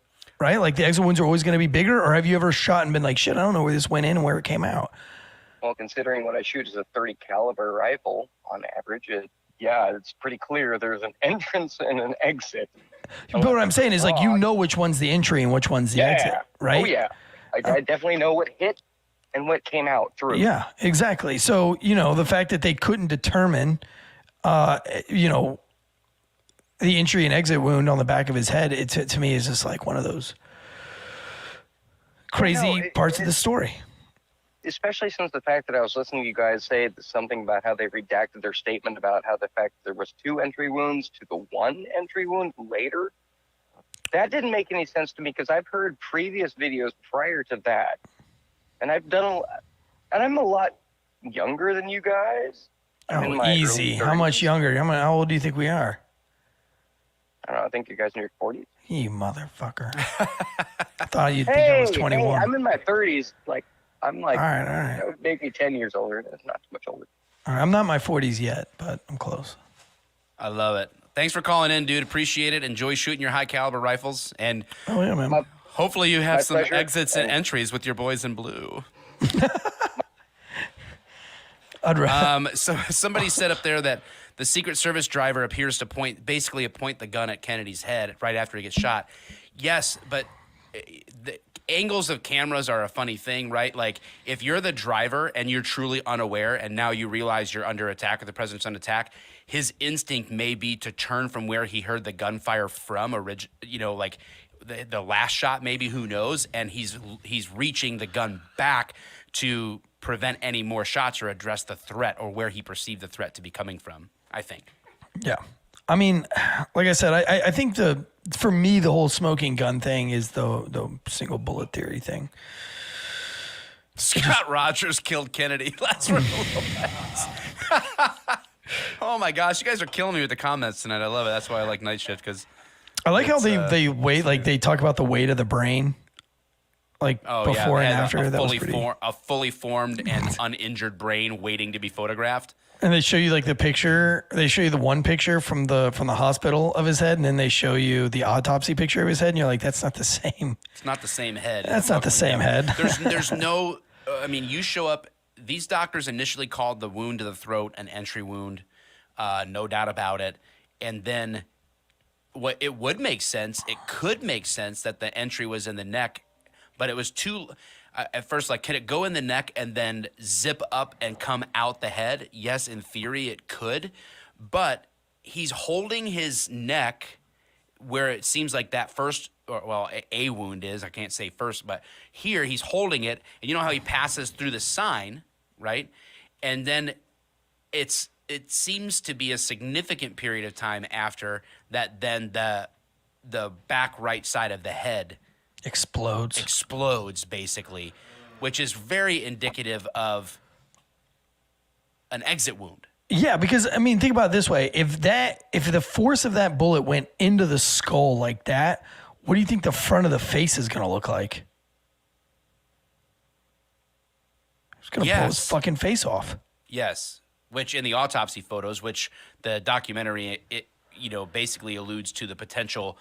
Right? Like the exit wounds are always going to be bigger, or have you ever shot and been like, shit, I don't know where this went in and where it came out? Well, considering what I shoot is a 30 caliber rifle on average, it's pretty clear there's an entrance and an exit. But what I'm saying is, like, you know which one's the entry and which one's the exit, right? Oh, yeah. I definitely know what hit and what came out through. Yeah, exactly. So, the fact that they couldn't determine, the entry and exit wound on the back of his head, it to me is just like one of those crazy parts of the story. Especially since the fact that I was listening to you guys say something about how they redacted their statement about how the fact that there was 2 entry wounds to the 1 entry wound later. That didn't make any sense to me because I've heard previous videos prior to that. And I'm a lot younger than you guys. I'm in Oh, my easy. early How much 30s. younger? How old do you think we are? I don't know. I think you guys in your 40s. You motherfucker. I thought you'd think I was 21. Hey, I'm in my 30s. I'm like, All right. that would make me 10 years older. That's not too much older. All right. I'm not in my 40s yet, but I'm close. I love it. Thanks for calling in, dude. Appreciate it. Enjoy shooting your high caliber rifles, and Oh, yeah, man. hopefully you have My some pleasure. exits and entries with your boys in blue. I'd rather. So somebody said up there that the Secret Service driver appears to point the gun at Kennedy's head right after he gets shot. Yes, but the angles of cameras are a funny thing, right? Like if you're the driver and you're truly unaware and now you realize you're under attack or the president's under attack, his instinct may be to turn from where he heard the gunfire from, like the last shot maybe, who knows, and he's reaching the gun back to prevent any more shots or address the threat or where he perceived the threat to be coming from, I think. Yeah. I mean, like I said, I think for me, the whole smoking gun thing is the single bullet theory thing. Scott Rogers killed Kennedy. Last one. Oh my gosh, you guys are killing me with the comments tonight. I love it. That's why I like Night Shift, because I like how they weight, like they talk about the weight of the brain, like before and after. That was pretty. A fully formed and uninjured brain waiting to be photographed. And they show you like the picture. They show you the one picture from the hospital of his head, and then they show you the autopsy picture of his head, and you're like, that's not the same. It's not the same head. That's not the same head. There's no. I mean, you show up. These doctors initially called the wound to the throat an entry wound, no doubt about it. And then, what it would make sense. It could make sense that the entry was in the neck, but it was too. At first, like, can it go in the neck and then zip up and come out the head? Yes, in theory, it could. But he's holding his neck where it seems like that first, a wound is. I can't say first, but here he's holding it. And you know how he passes through the sign, right? And then it seems to be a significant period of time after that, then the back right side of the head explodes basically, which is very indicative of an exit wound. Yeah, because I mean, think about it this way: if the force of that bullet went into the skull like that, what do you think the front of the face is going to look like? It's going to blow his fucking face off. Yes, which in the autopsy photos, which the documentary basically alludes to the potential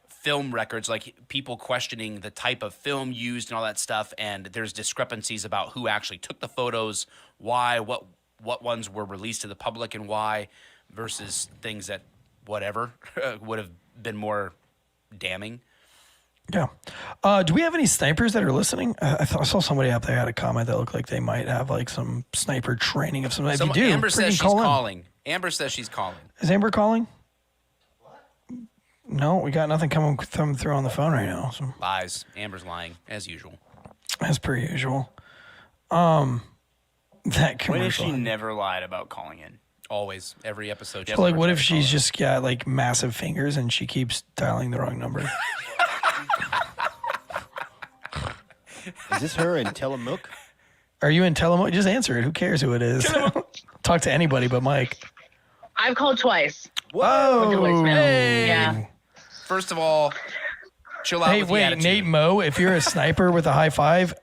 film records, like people questioning the type of film used and all that stuff, and there's discrepancies about who actually took the photos, why, what ones were released to the public and why, versus things that whatever would have been more damning. Yeah. Do we have any snipers that are listening? I saw somebody out there had a comment that looked like they might have like some sniper training of some. If you do, Amber says she's call in. calling. Amber says she's calling. Is Amber calling? No, we got nothing coming through on the phone right now. So. Lies. Amber's lying, as usual. As per usual. That commercial. When has she never lied about calling in? Always. Every episode. So, like, what if she's just got, like, massive fingers and she keeps dialing the wrong number? Is this her in Tillamook? Are you in Telemo? Just answer it. Who cares who it is? Talk to anybody but Mike. I've called twice. Whoa. Hey. Yeah. First of all, chill out. Hey, with the wait, attitude. Nate Mo, if you're a sniper with a high five,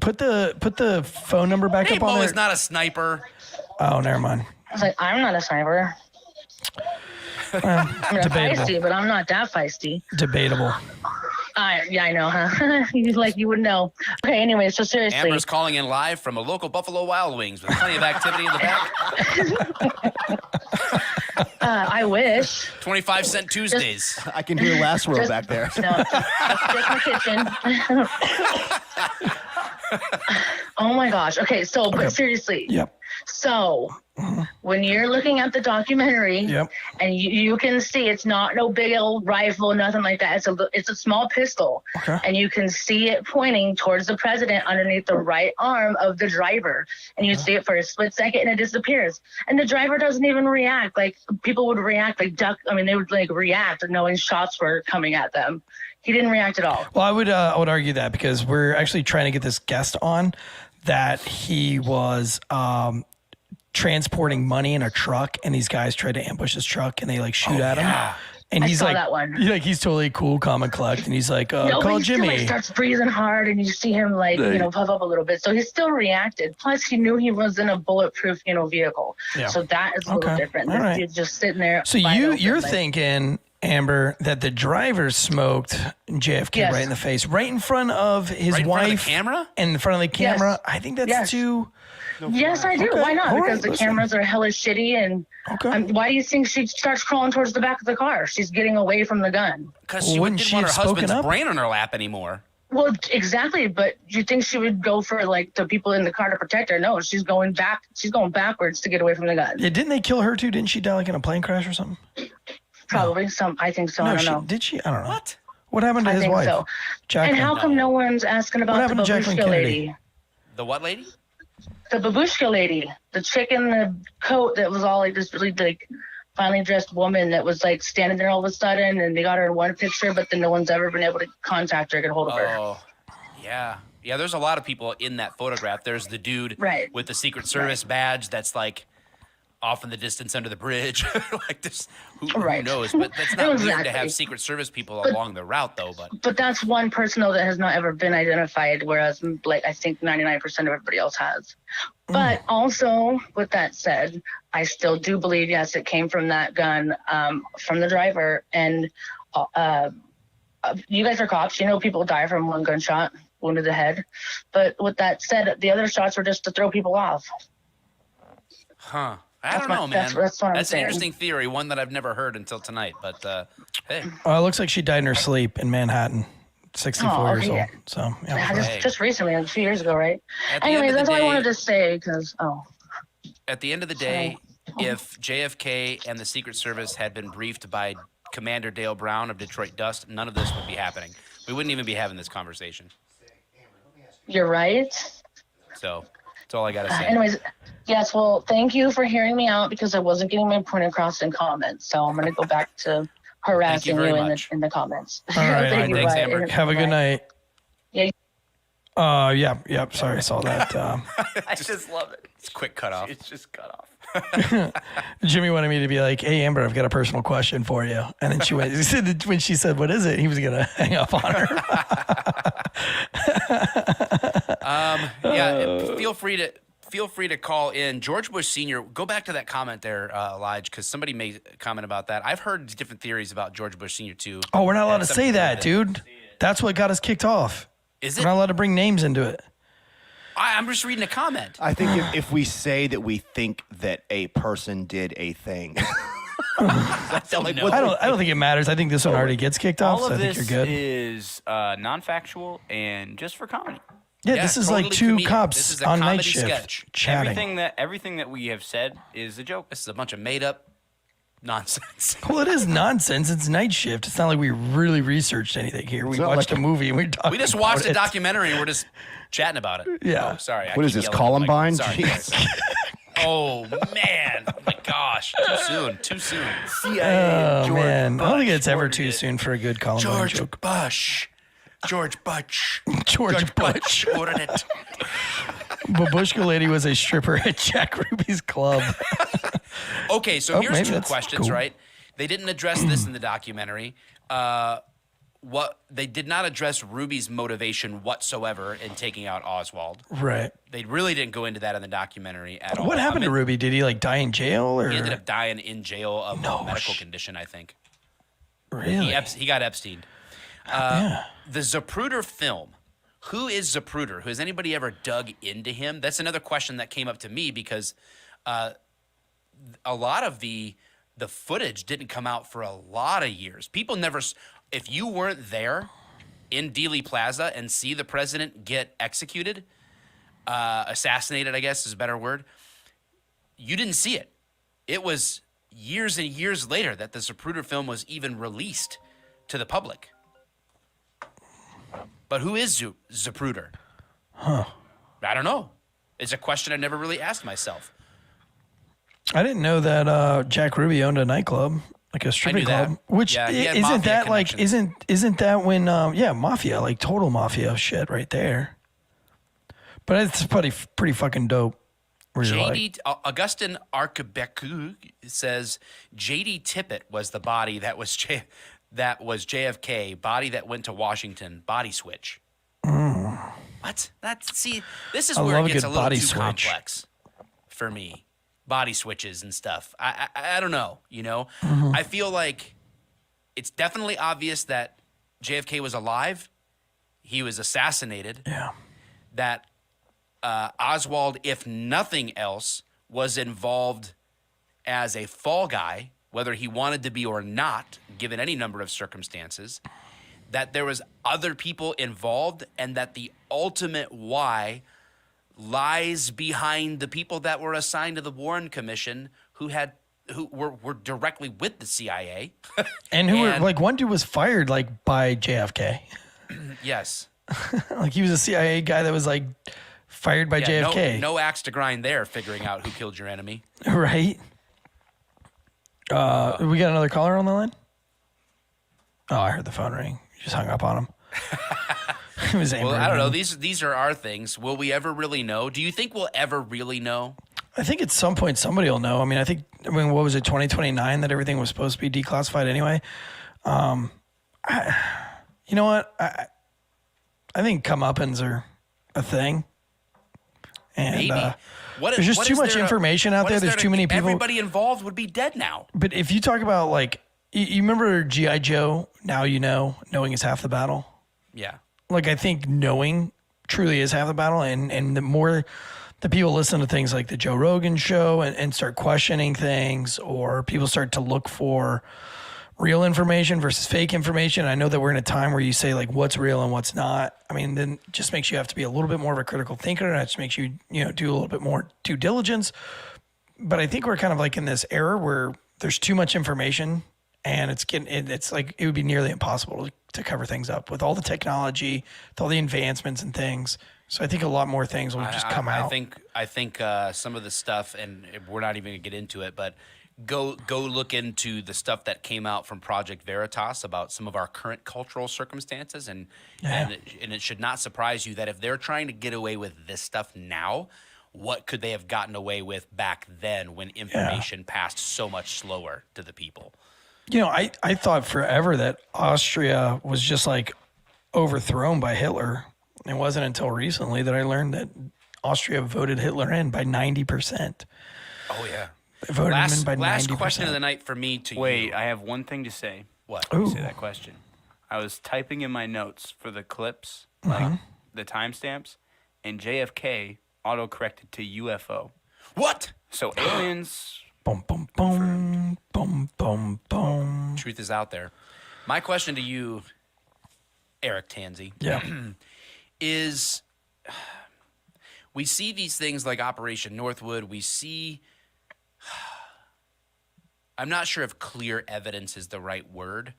put the phone number back Nate up on Mo there. is not a sniper. Oh, never mind. I was like, I'm not a sniper. I'm Debatable. feisty, but I'm not that feisty. Debatable. Yeah, I know, huh? You would know. Okay, anyway, so seriously. Amber's calling in live from a local Buffalo Wild Wings with plenty of activity in the back. I wish. 25-cent Tuesdays. I can hear last row back there. No, just my kitchen. Oh my gosh. Okay, so but seriously. Yep. So when you're looking at the documentary, Yep. and you can see it's not no big old rifle, nothing like that. It's a small pistol, Okay. and you can see it pointing towards the president underneath the right arm of the driver, and you see it for a split second, and it disappears. And the driver doesn't even react like people would react, like duck. I mean, they would like react knowing shots were coming at them. He didn't react at all. Well, I would argue that because we're actually trying to get this guest on that he was transporting money in a truck, and these guys tried to ambush his truck, and they like shoot at him. And I he's saw like, that one. He's totally cool, calm, and collect, and he's like, No, call but he still Jimmy. like starts breathing hard, and you see him like puff up a little bit. So he still reacted. Plus, he knew he was in a bulletproof vehicle. Yeah. So that is a little different. All right. He's just sitting there. So you're thinking, Amber, that the driver smoked JFK Yes. right in the face, right in front of his Right in wife, front of the camera? in front of the camera. Yes. I think that's Yes. too. Yes, I do. Okay. Why not? All Because right, the listen. cameras are hella shitty. And Okay. why do you think she starts crawling towards the back of the car? She's getting away from the gun. Because Well, she wouldn't didn't she want her have spoken husband's up? brain on her lap anymore. Well, exactly. But you think she would go for like the people in the car to protect her? No, she's going back. She's going backwards to get away from the gun. Yeah, didn't they kill her too? Didn't she die like in a plane crash or something? Probably some. I think so. I don't know. Did she? I don't know. What? What happened to I his think wife? so. Jacqueline. And how come no one's asking What about the happened to Jacqueline babushka Kennedy? lady? The what lady? The babushka lady, the chick in the coat that was all like this really like finely dressed woman that was like standing there all of a sudden, and they got her in one picture, but then no one's ever been able to contact her, get a hold of her. Oh, yeah. Yeah, there's a lot of people in that photograph. There's the dude Right. with the Secret Service badge that's like off in the distance under the bridge. Like this, who Right. knows? But that's not weird to Exactly. have Secret Service people along the route, though. But But that's one person though that has not ever been identified, whereas like I think 99% of everybody else has. But also, with that said, I still do believe yes, it came from that gun, from the driver. And you guys are cops, you know people die from one gunshot, wound to the head. But with that said, the other shots were just to throw people off. I don't know, man. That's what I'm an saying. interesting theory, one that I've never heard until tonight. But hey, It looks like she died in her sleep in Manhattan, 64 Oh, years yeah. old. So yeah. Just recently, like 2 years ago, right? At the end Anyways, of the that's all I day- wanted to say because at the end of the day, if JFK and the Secret Service had been briefed by Commander Dale Brown of Detroit Dust, none of this would be happening. We wouldn't even be having this conversation. you're right. So that's all I got to say. Anyways, yes, well, thank you for hearing me out because I wasn't getting my point across in comments. So I'm going to go back to harassing very you much. in the comments. All right. Thank you, Thanks, bye. Amber. Have a good night. Yeah. Yep. Sorry, I saw that. I just love it. It's a quick cutoff. It's just cut off. Jimmy wanted me to be like, "Hey, Amber, I've got a personal question for you." And then she went. When she said, "What is it?" He was gonna hang up on her. Yeah, feel free to call in. George Bush Sr., go back to that comment there, Elijah, because somebody made a comment about that. I've heard different theories about George Bush Sr. too. Oh, we're not allowed to Had say something that, to do with dude. That's what got us kicked off. Is We're it? not allowed to bring names into it. I'm just reading a comment. I think if we say that we think that a person did a thing, No. I don't think it matters. I think this one already gets kicked off, All so I of think this you're good. is non-factual and just for comedy. Yeah, Yeah, this is totally like two comedic. This cops is a on night comedy shift sketch. chatting. Everything that we have said is a joke. This is a bunch of made-up nonsense. Well, it is nonsense. It's night shift. It's not like we really researched anything here. We not watched like a movie and we talked. We just about watched a it. documentary and we're just chatting about it. Yeah. Oh, sorry. I what is keep this, yelling at the Columbine? mic. Sorry, Jeez. guys. Oh, man. Oh, my gosh. Too soon. Oh man, I don't think it's ever too soon for a good Columbine George joke. Bush. George Butch. George Bush. ordered it. Babushka lady was a stripper at Jack Ruby's club. Okay, so here's maybe two that's questions, cool. right? They didn't address this in the documentary. What they did not address Ruby's motivation whatsoever in taking out Oswald. Right. They really didn't go into that in the documentary at all. What happened to Ruby? Did he like die in jail or? He ended up dying in jail of a medical condition, I think. Really? He got Epstein. Yeah. The Zapruder film. Who is Zapruder? Has anybody ever dug into him? That's another question that came up to me because a lot of the footage didn't come out for a lot of years. People never, if you weren't there in Dealey Plaza and see the president get executed, assassinated, I guess is a better word, you didn't see it. It was years and years later that the Zapruder film was even released to the public. But who is Zapruder? Huh. I don't know. It's a question I never really asked myself. I didn't know that Jack Ruby owned a nightclub, like a stripping club. That. Which Yeah, he had isn't mafia that like connections. isn't that when mafia, like total mafia shit right there. But it's pretty fucking dope. Where you're like, Augustin Arquebecu says J.D. Tippit was the body that was JFK, body that went to Washington, body switch. What? This is I where love it a gets a good little body too switch. complex for me. Body switches and stuff. I don't know, you know? Mm-hmm. I feel like it's definitely obvious that JFK was alive. He was assassinated. yeah. That Oswald, if nothing else, was involved as a fall guy, whether he wanted to be or not, given any number of circumstances, that there was other people involved, and that the ultimate why lies behind the people that were assigned to the Warren Commission who were directly with the CIA. And who were like one dude was fired like by JFK. Yes. Like he was a CIA guy that was like fired by JFK. No axe to grind there, figuring out who killed your enemy. Right. We got another caller on the line? Oh, I heard the phone ring. You just hung up on him. It was angry. Well, I don't know. These are our things. Will we ever really know? Do you think we'll ever really know? I think at some point somebody will know. I mean, what was it, 2029 that everything was supposed to be declassified anyway? You know what? I think comeuppance are a thing. And Maybe. there's just too much information out there. There's too many people. Everybody involved would be dead now. But if you talk about like, you remember G.I. Joe, Now You Know, knowing is half the battle? Yeah. Like, I think knowing truly is half the battle. And the more the people listen to things like the Joe Rogan show and start questioning things, or people start to look for real information versus fake information. I know that we're in a time where you say like what's real and what's not. I mean, then it just makes you have to be a little bit more of a critical thinker, and it just makes you, do a little bit more due diligence. But I think we're kind of like in this era where there's too much information, and it's like it would be nearly impossible to cover things up with all the technology, with all the advancements and things. So I think a lot more things will just come out. I think some of the stuff, and we're not even going to get into it, but go look into the stuff that came out from Project Veritas about some of our current cultural circumstances, and it should not surprise you that if they're trying to get away with this stuff now, what could they have gotten away with back then when information passed so much slower to the people? I thought forever that Austria was just like overthrown by Hitler. It wasn't until recently that I learned that Austria voted Hitler in by 90%. Oh yeah. Voted him in by 90%. Last question of the night for me to you. Wait, I have one thing to say. What? Let me say that question. I was typing in my notes for the clips, like the timestamps, and JFK auto-corrected to UFO. What? So aliens... Boom, boom, boom, boom, boom, boom. Truth is out there. My question to you, Eric Tansey, is we see these things like Operation Northwood. We see, I'm not sure if clear evidence is the right word,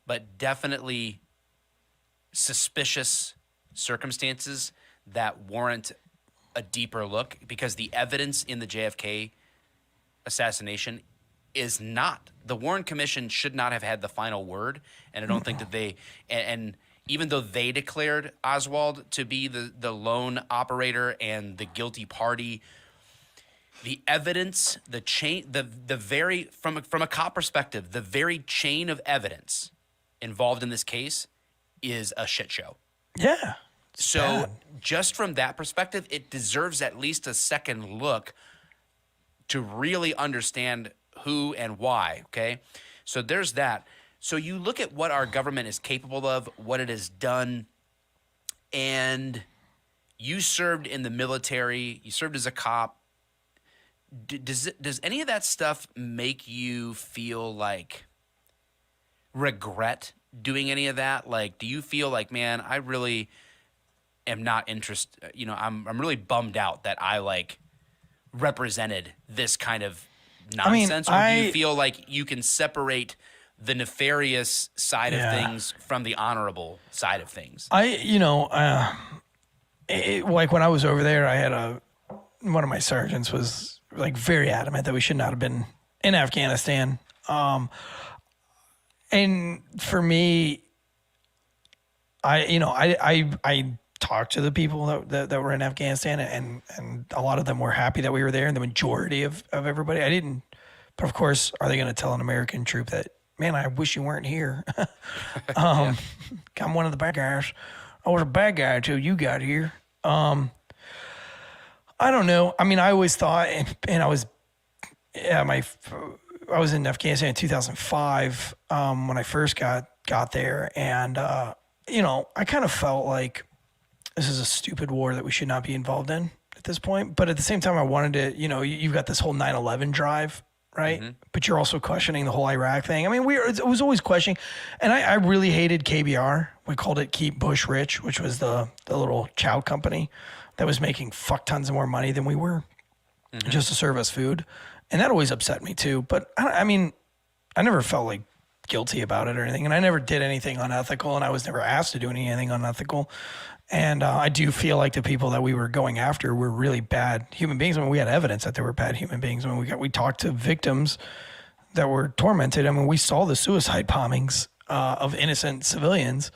but definitely suspicious circumstances that warrant a deeper look, because the evidence in the JFK assassination is not. The Warren Commission should not have had the final word, and I don't think that they. And even though they declared Oswald to be the lone operator and the guilty party, the evidence, the chain, the very from a cop perspective, the very chain of evidence involved in this case is a shit show. Yeah. So bad. just from that perspective, it deserves at least a second look to really understand who and why. Okay, so there's that. So you look at what our government is capable of, what it has done, and you served in the military, you served as a cop. Does any of that stuff make you feel like regret doing any of that? Like, do you feel like, man, I really am not interested, I'm really bummed out that I like represented this kind of nonsense? Or do you feel like you can separate the nefarious side of things from the honorable side of things? Like when I was over there, I had one of my sergeants was like very adamant that we should not have been in Afghanistan. And for me, I talked to the people that were in Afghanistan, and a lot of them were happy that we were there, and the majority of everybody. I didn't, but of course, are they going to tell an American troop that, man, I wish you weren't here? I'm one of the bad guys. I was a bad guy until you got here. I don't know. I mean, I always thought, and I was in Afghanistan in 2005 when I first got there, and I kind of felt like this is a stupid war that we should not be involved in at this point. But at the same time, I wanted to, you've got this whole 9/11 drive, right? Mm-hmm. But you're also questioning the whole Iraq thing. I mean, it was always questioning, and I really hated KBR. We called it Keep Bush Rich, which was the little chow company that was making fuck tons of more money than we were, just to serve us food. And that always upset me too. But I mean, I never felt like guilty about it or anything. And I never did anything unethical, and I was never asked to do anything unethical. And I do feel like the people that we were going after were really bad human beings. I mean, we had evidence that they were bad human beings. I mean, we talked to victims that were tormented. I mean, we saw the suicide bombings of innocent civilians.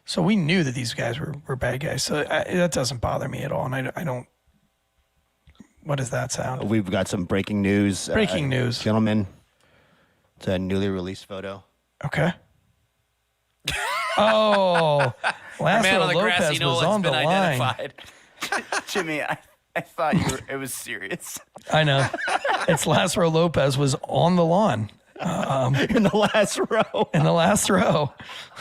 So we knew that these guys were bad guys. So that doesn't bother me at all. And I don't. What does that sound? We've got some breaking news. Breaking news. Gentlemen, it's a newly released photo. Okay. Oh, Lázaro Lopez was on the line. Jimmy, I thought it was serious. I know. It's Lázaro Lopez was on the lawn. In the last row. In the last row.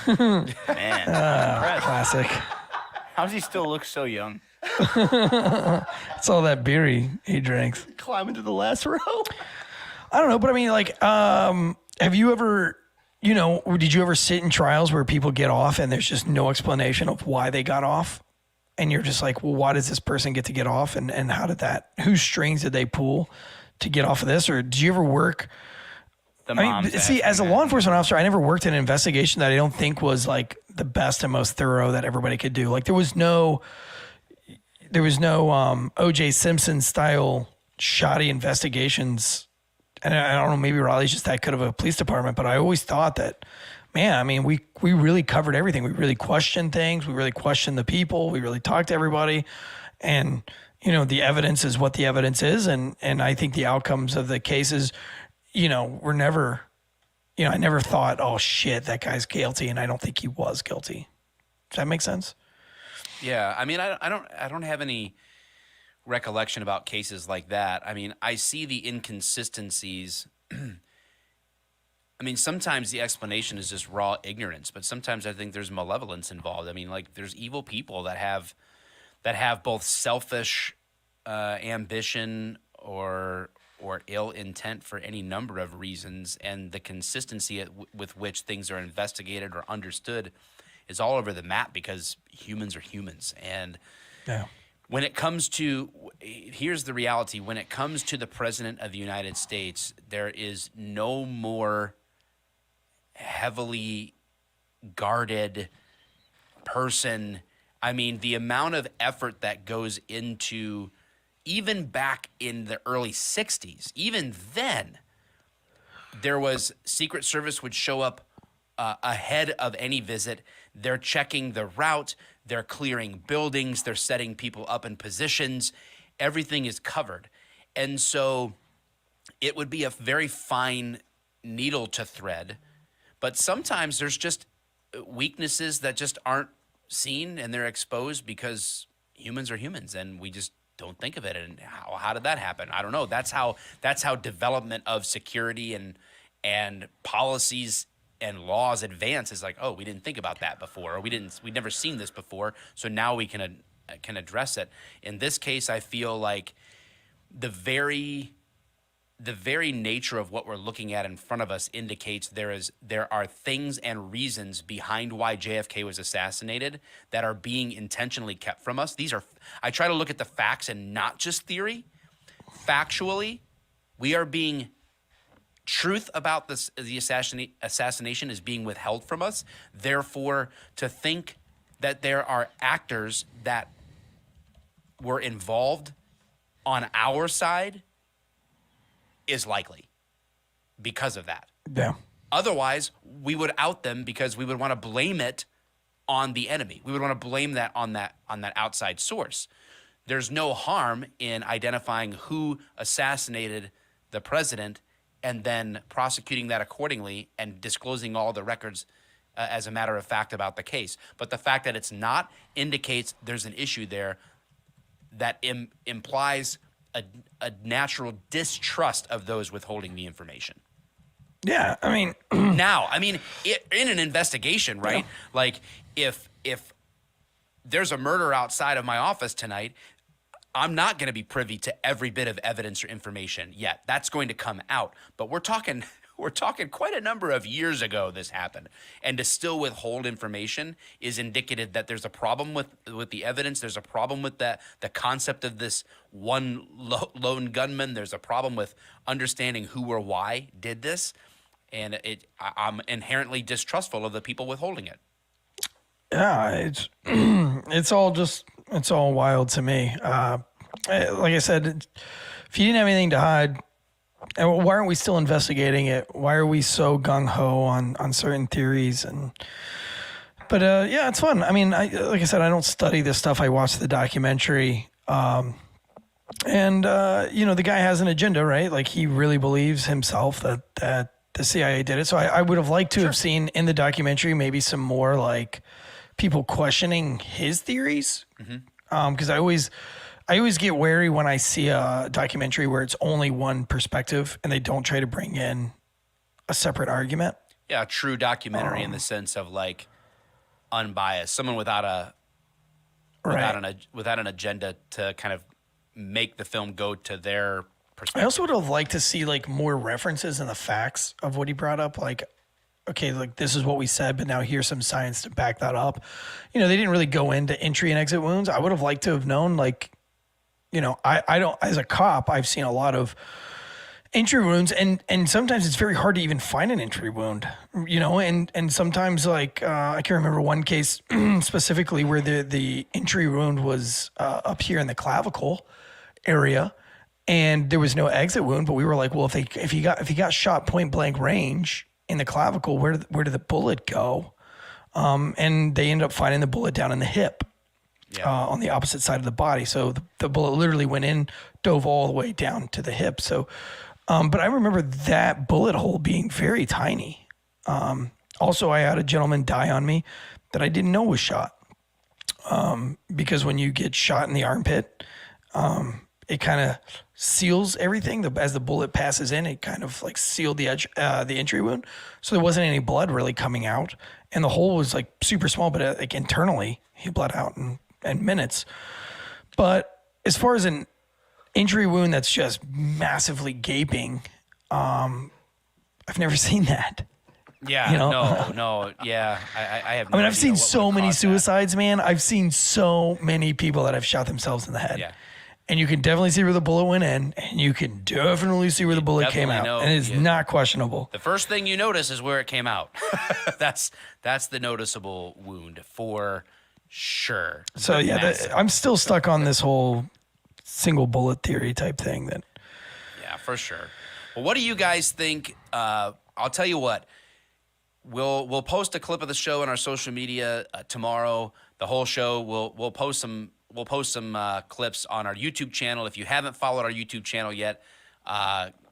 Man. Classic. How does he still look so young? It's all that beer he drinks. Climbing to the last row. I don't know, but I mean, like, have you ever, did you ever sit in trials where people get off and there's just no explanation of why they got off? And you're just like, well, why does this person get off? And how did whose strings did they pull to get off of this? Or did you ever work? As a law enforcement officer, I never worked in an investigation that I don't think was like the best and most thorough that everybody could do. Like there was no O.J. Simpson style shoddy investigations. And I don't know, maybe Raleigh's just that good of a police department, but I always thought that, man, I mean, we really covered everything. We really questioned things. We really questioned the people. We really talked to everybody. And, the evidence is what the evidence is. And I think the outcomes of the cases, were never, I never thought, oh shit, that guy's guilty. And I don't think he was guilty. Does that make sense? Yeah. I mean, I don't have any recollection about cases like that. I mean, I see the inconsistencies. I mean, sometimes the explanation is just raw ignorance, but sometimes I think there's malevolence involved. I mean, like there's evil people that have both selfish ambition or ill intent for any number of reasons, and the consistency with which things are investigated or understood is all over the map because humans are humans. And when it comes to, here's the reality, when it comes to the President of the United States, there is no more heavily guarded person. I mean, the amount of effort that goes into, even back in the early 60s, even then, there was Secret Service would show up ahead of any visit. They're checking the route. They're clearing buildings. They're setting people up in positions. Everything is covered. And so it would be a very fine needle to thread. But sometimes there's just weaknesses that just aren't seen, and they're exposed because humans are humans, and we just don't think of it. And how did that happen? I don't know. That's how development of security and policies and laws advance, is like, oh, we didn't think about that before, or we'd never seen this before, so now we can address it. In this case, I feel like the very nature of what we're looking at in front of us indicates there are things and reasons behind why JFK was assassinated that are being intentionally kept from us. I try to look at the facts and not just theory. Factually, we are being truth about the assassination is being withheld from us. Therefore, to think that there are actors that were involved on our side is likely because of that. Yeah. Otherwise, we would out them because we would want to blame it on the enemy. We would want to blame that on that outside source. There's no harm in identifying who assassinated the president and then prosecuting that accordingly and disclosing all the records as a matter of fact about the case. But the fact that it's not indicates there's an issue there that implies a natural distrust of those withholding the information. Yeah, I mean, in an investigation, right? Yeah. Like if there's a murder outside of my office tonight, I'm not going to be privy to every bit of evidence or information yet. That's going to come out. But we're talking quite a number of years ago this happened. And to still withhold information is indicative that there's a problem with the evidence. There's a problem with the concept of this one lone gunman. There's a problem with understanding who or why did this. And I'm inherently distrustful of the people withholding it. Yeah, it's all wild to me. Like I said, if you didn't have anything to hide, and why aren't we still investigating it? Why are we so gung ho on certain theories? But yeah, it's fun. I mean, like I said, I don't study this stuff. I watch the documentary, and the guy has an agenda, right? Like he really believes himself that the CIA did it. So I would have liked to have seen in the documentary maybe some more like people questioning his theories, because I always get wary when I see a documentary where it's only one perspective and they don't try to bring in a separate argument. Yeah, a true documentary in the sense of like unbiased, someone without an agenda to kind of make the film go to their perspective. I also would have liked to see like more references in the facts of what he brought up, like, okay, like this is what we said, but now here's some science to back that up. They didn't really go into entry and exit wounds. I would have liked to have known, like, I don't, as a cop, I've seen a lot of entry wounds and sometimes it's very hard to even find an entry wound, and sometimes like, I can remember one case specifically where the entry wound was up here in the clavicle area and there was no exit wound, but we were like, well, if he got shot point blank range in the clavicle, where did the bullet go? And they ended up finding the bullet down in the hip. Yeah. On the opposite side of the body. So the bullet literally went in, dove all the way down to the hip. So, but I remember that bullet hole being very tiny. Also, I had a gentleman die on me that I didn't know was shot. Because when you get shot in the armpit, it kind of seals everything. As the bullet passes in, it kind of like sealed the edge, the entry wound. So there wasn't any blood really coming out. And the hole was like super small, but like internally, he bled out in minutes. But as far as an injury wound that's just massively gaping, I've never seen that. Yeah, no, yeah. I have no I've seen so many suicides, that. Man. I've seen so many people that have shot themselves in the head. Yeah. And you can definitely see where the bullet went in, and you can definitely see where the bullet came out. And it's not questionable. The first thing you notice is where it came out. That's the noticeable wound for sure. So yeah, I'm still stuck on this whole single bullet theory type thing. Yeah, for sure. Well, what do you guys think? I'll tell you what. we'll post a clip of the show on our social media tomorrow. The whole show. We'll post some clips on our YouTube channel. If you haven't followed our YouTube channel yet,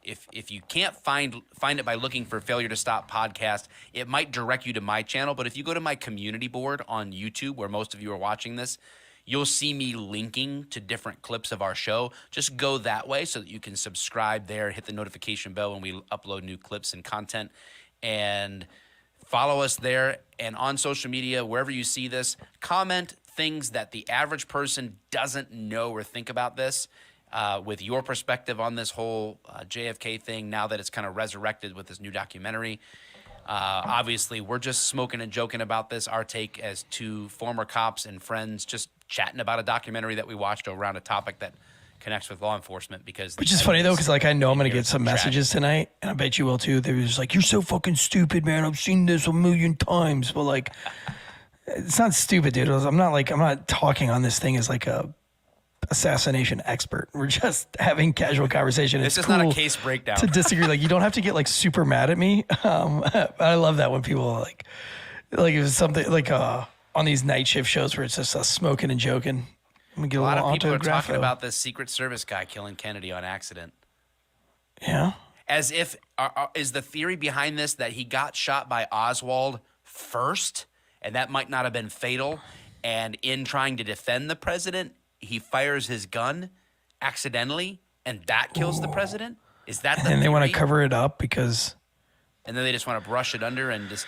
if you can't find it by looking for Failure to Stop podcast, it might direct you to my channel. But if you go to my community board on YouTube, where most of you are watching this, you'll see me linking to different clips of our show. Just go that way so that you can subscribe there, hit the notification bell when we upload new clips and content, and follow us there. And on social media, wherever you see this, comment things that the average person doesn't know or think about this, with your perspective on this whole JFK thing now that it's kind of resurrected with this new documentary. Obviously, we're just smoking and joking about this. Our take as two former cops and friends just chatting about a documentary that we watched around a topic that connects with law enforcement. Which is funny, though, because like I know I'm going to get some messages tonight, and I bet you will, too. They're just like, you're so fucking stupid, man. I've seen this a million times. But, like, it's not stupid, dude. I'm not talking on this thing as like a assassination expert. We're just having casual conversation. This it's is cool not a case breakdown to disagree. Like, you don't have to get like super mad at me. I love that when people like it was something like on these night shift shows where it's just us smoking and joking. We get a lot of people are autographo. talking about this Secret Service guy killing Kennedy on accident. Yeah. As if is the theory behind this that he got shot by Oswald first, and that might not have been fatal, and in trying to defend the president, he fires his gun accidentally, and that kills the president? Is that the theory? And they want to cover it up because... And then they just want to brush it under and just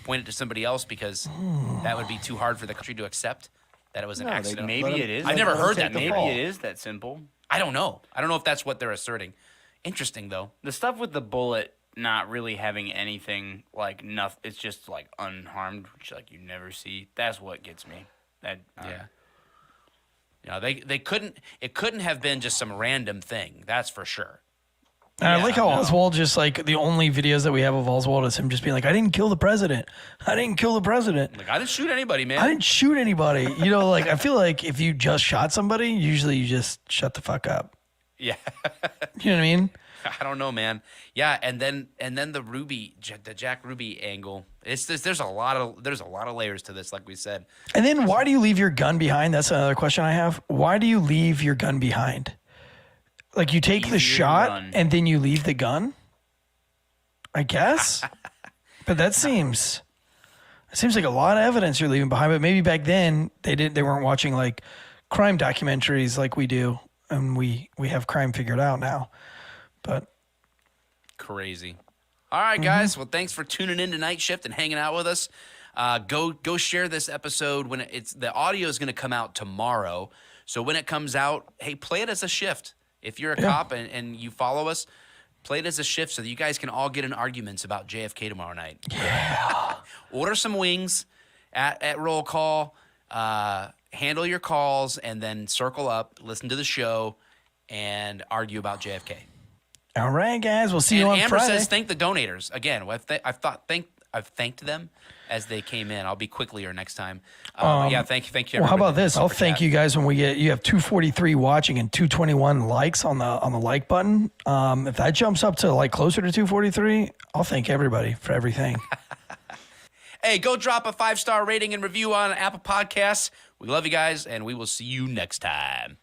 point it to somebody else because that would be too hard for the country to accept that it was an accident. Maybe it is. I've never heard that. Maybe it is that simple. I don't know. I don't know if that's what they're asserting. Interesting, though. The stuff with the bullet not really having anything, like, nothing, it's just, like, unharmed, which, like, you never see. That's what gets me. Yeah. You know, they couldn't. It couldn't have been just some random thing. That's for sure. And I like how Oswald just like the only videos that we have of Oswald is him just being like, "I didn't kill the president. I didn't kill the president. Like I didn't shoot anybody, man. I didn't shoot anybody." You know, like I feel like if you just shot somebody, usually you just shut the fuck up. Yeah. You know what I mean? I don't know, man. Yeah, and then the Jack Ruby angle. There's a lot of layers to this, like we said. And then why do you leave your gun behind? That's another question I have. Why do you leave your gun behind? Like you take the shot and then you leave the gun? I guess. But that seems like a lot of evidence you're leaving behind. But maybe back then they weren't watching like crime documentaries like we do, and we have crime figured out now. But crazy. All right, guys. Well, thanks for tuning in to Night Shift and hanging out with us. Go share this episode when the audio is going to come out tomorrow. So when it comes out, hey, play it as a shift. If you're a cop and you follow us, play it as a shift so that you guys can all get in arguments about JFK tomorrow night. Yeah. Order some wings at roll call. Handle your calls and then circle up, listen to the show, and argue about JFK. All right, guys. We'll see you on Amber Friday. says thank the donators. Again, I've thanked them as they came in. I'll be quicklier next time. Yeah, thank you. Well, how about everybody. this? I'll thank you guys when you have 243 watching and 221 likes on the like button. If that jumps up to like closer to 243, I'll thank everybody for everything. Hey, go drop a 5-star rating and review on Apple Podcasts. We love you guys, and we will see you next time.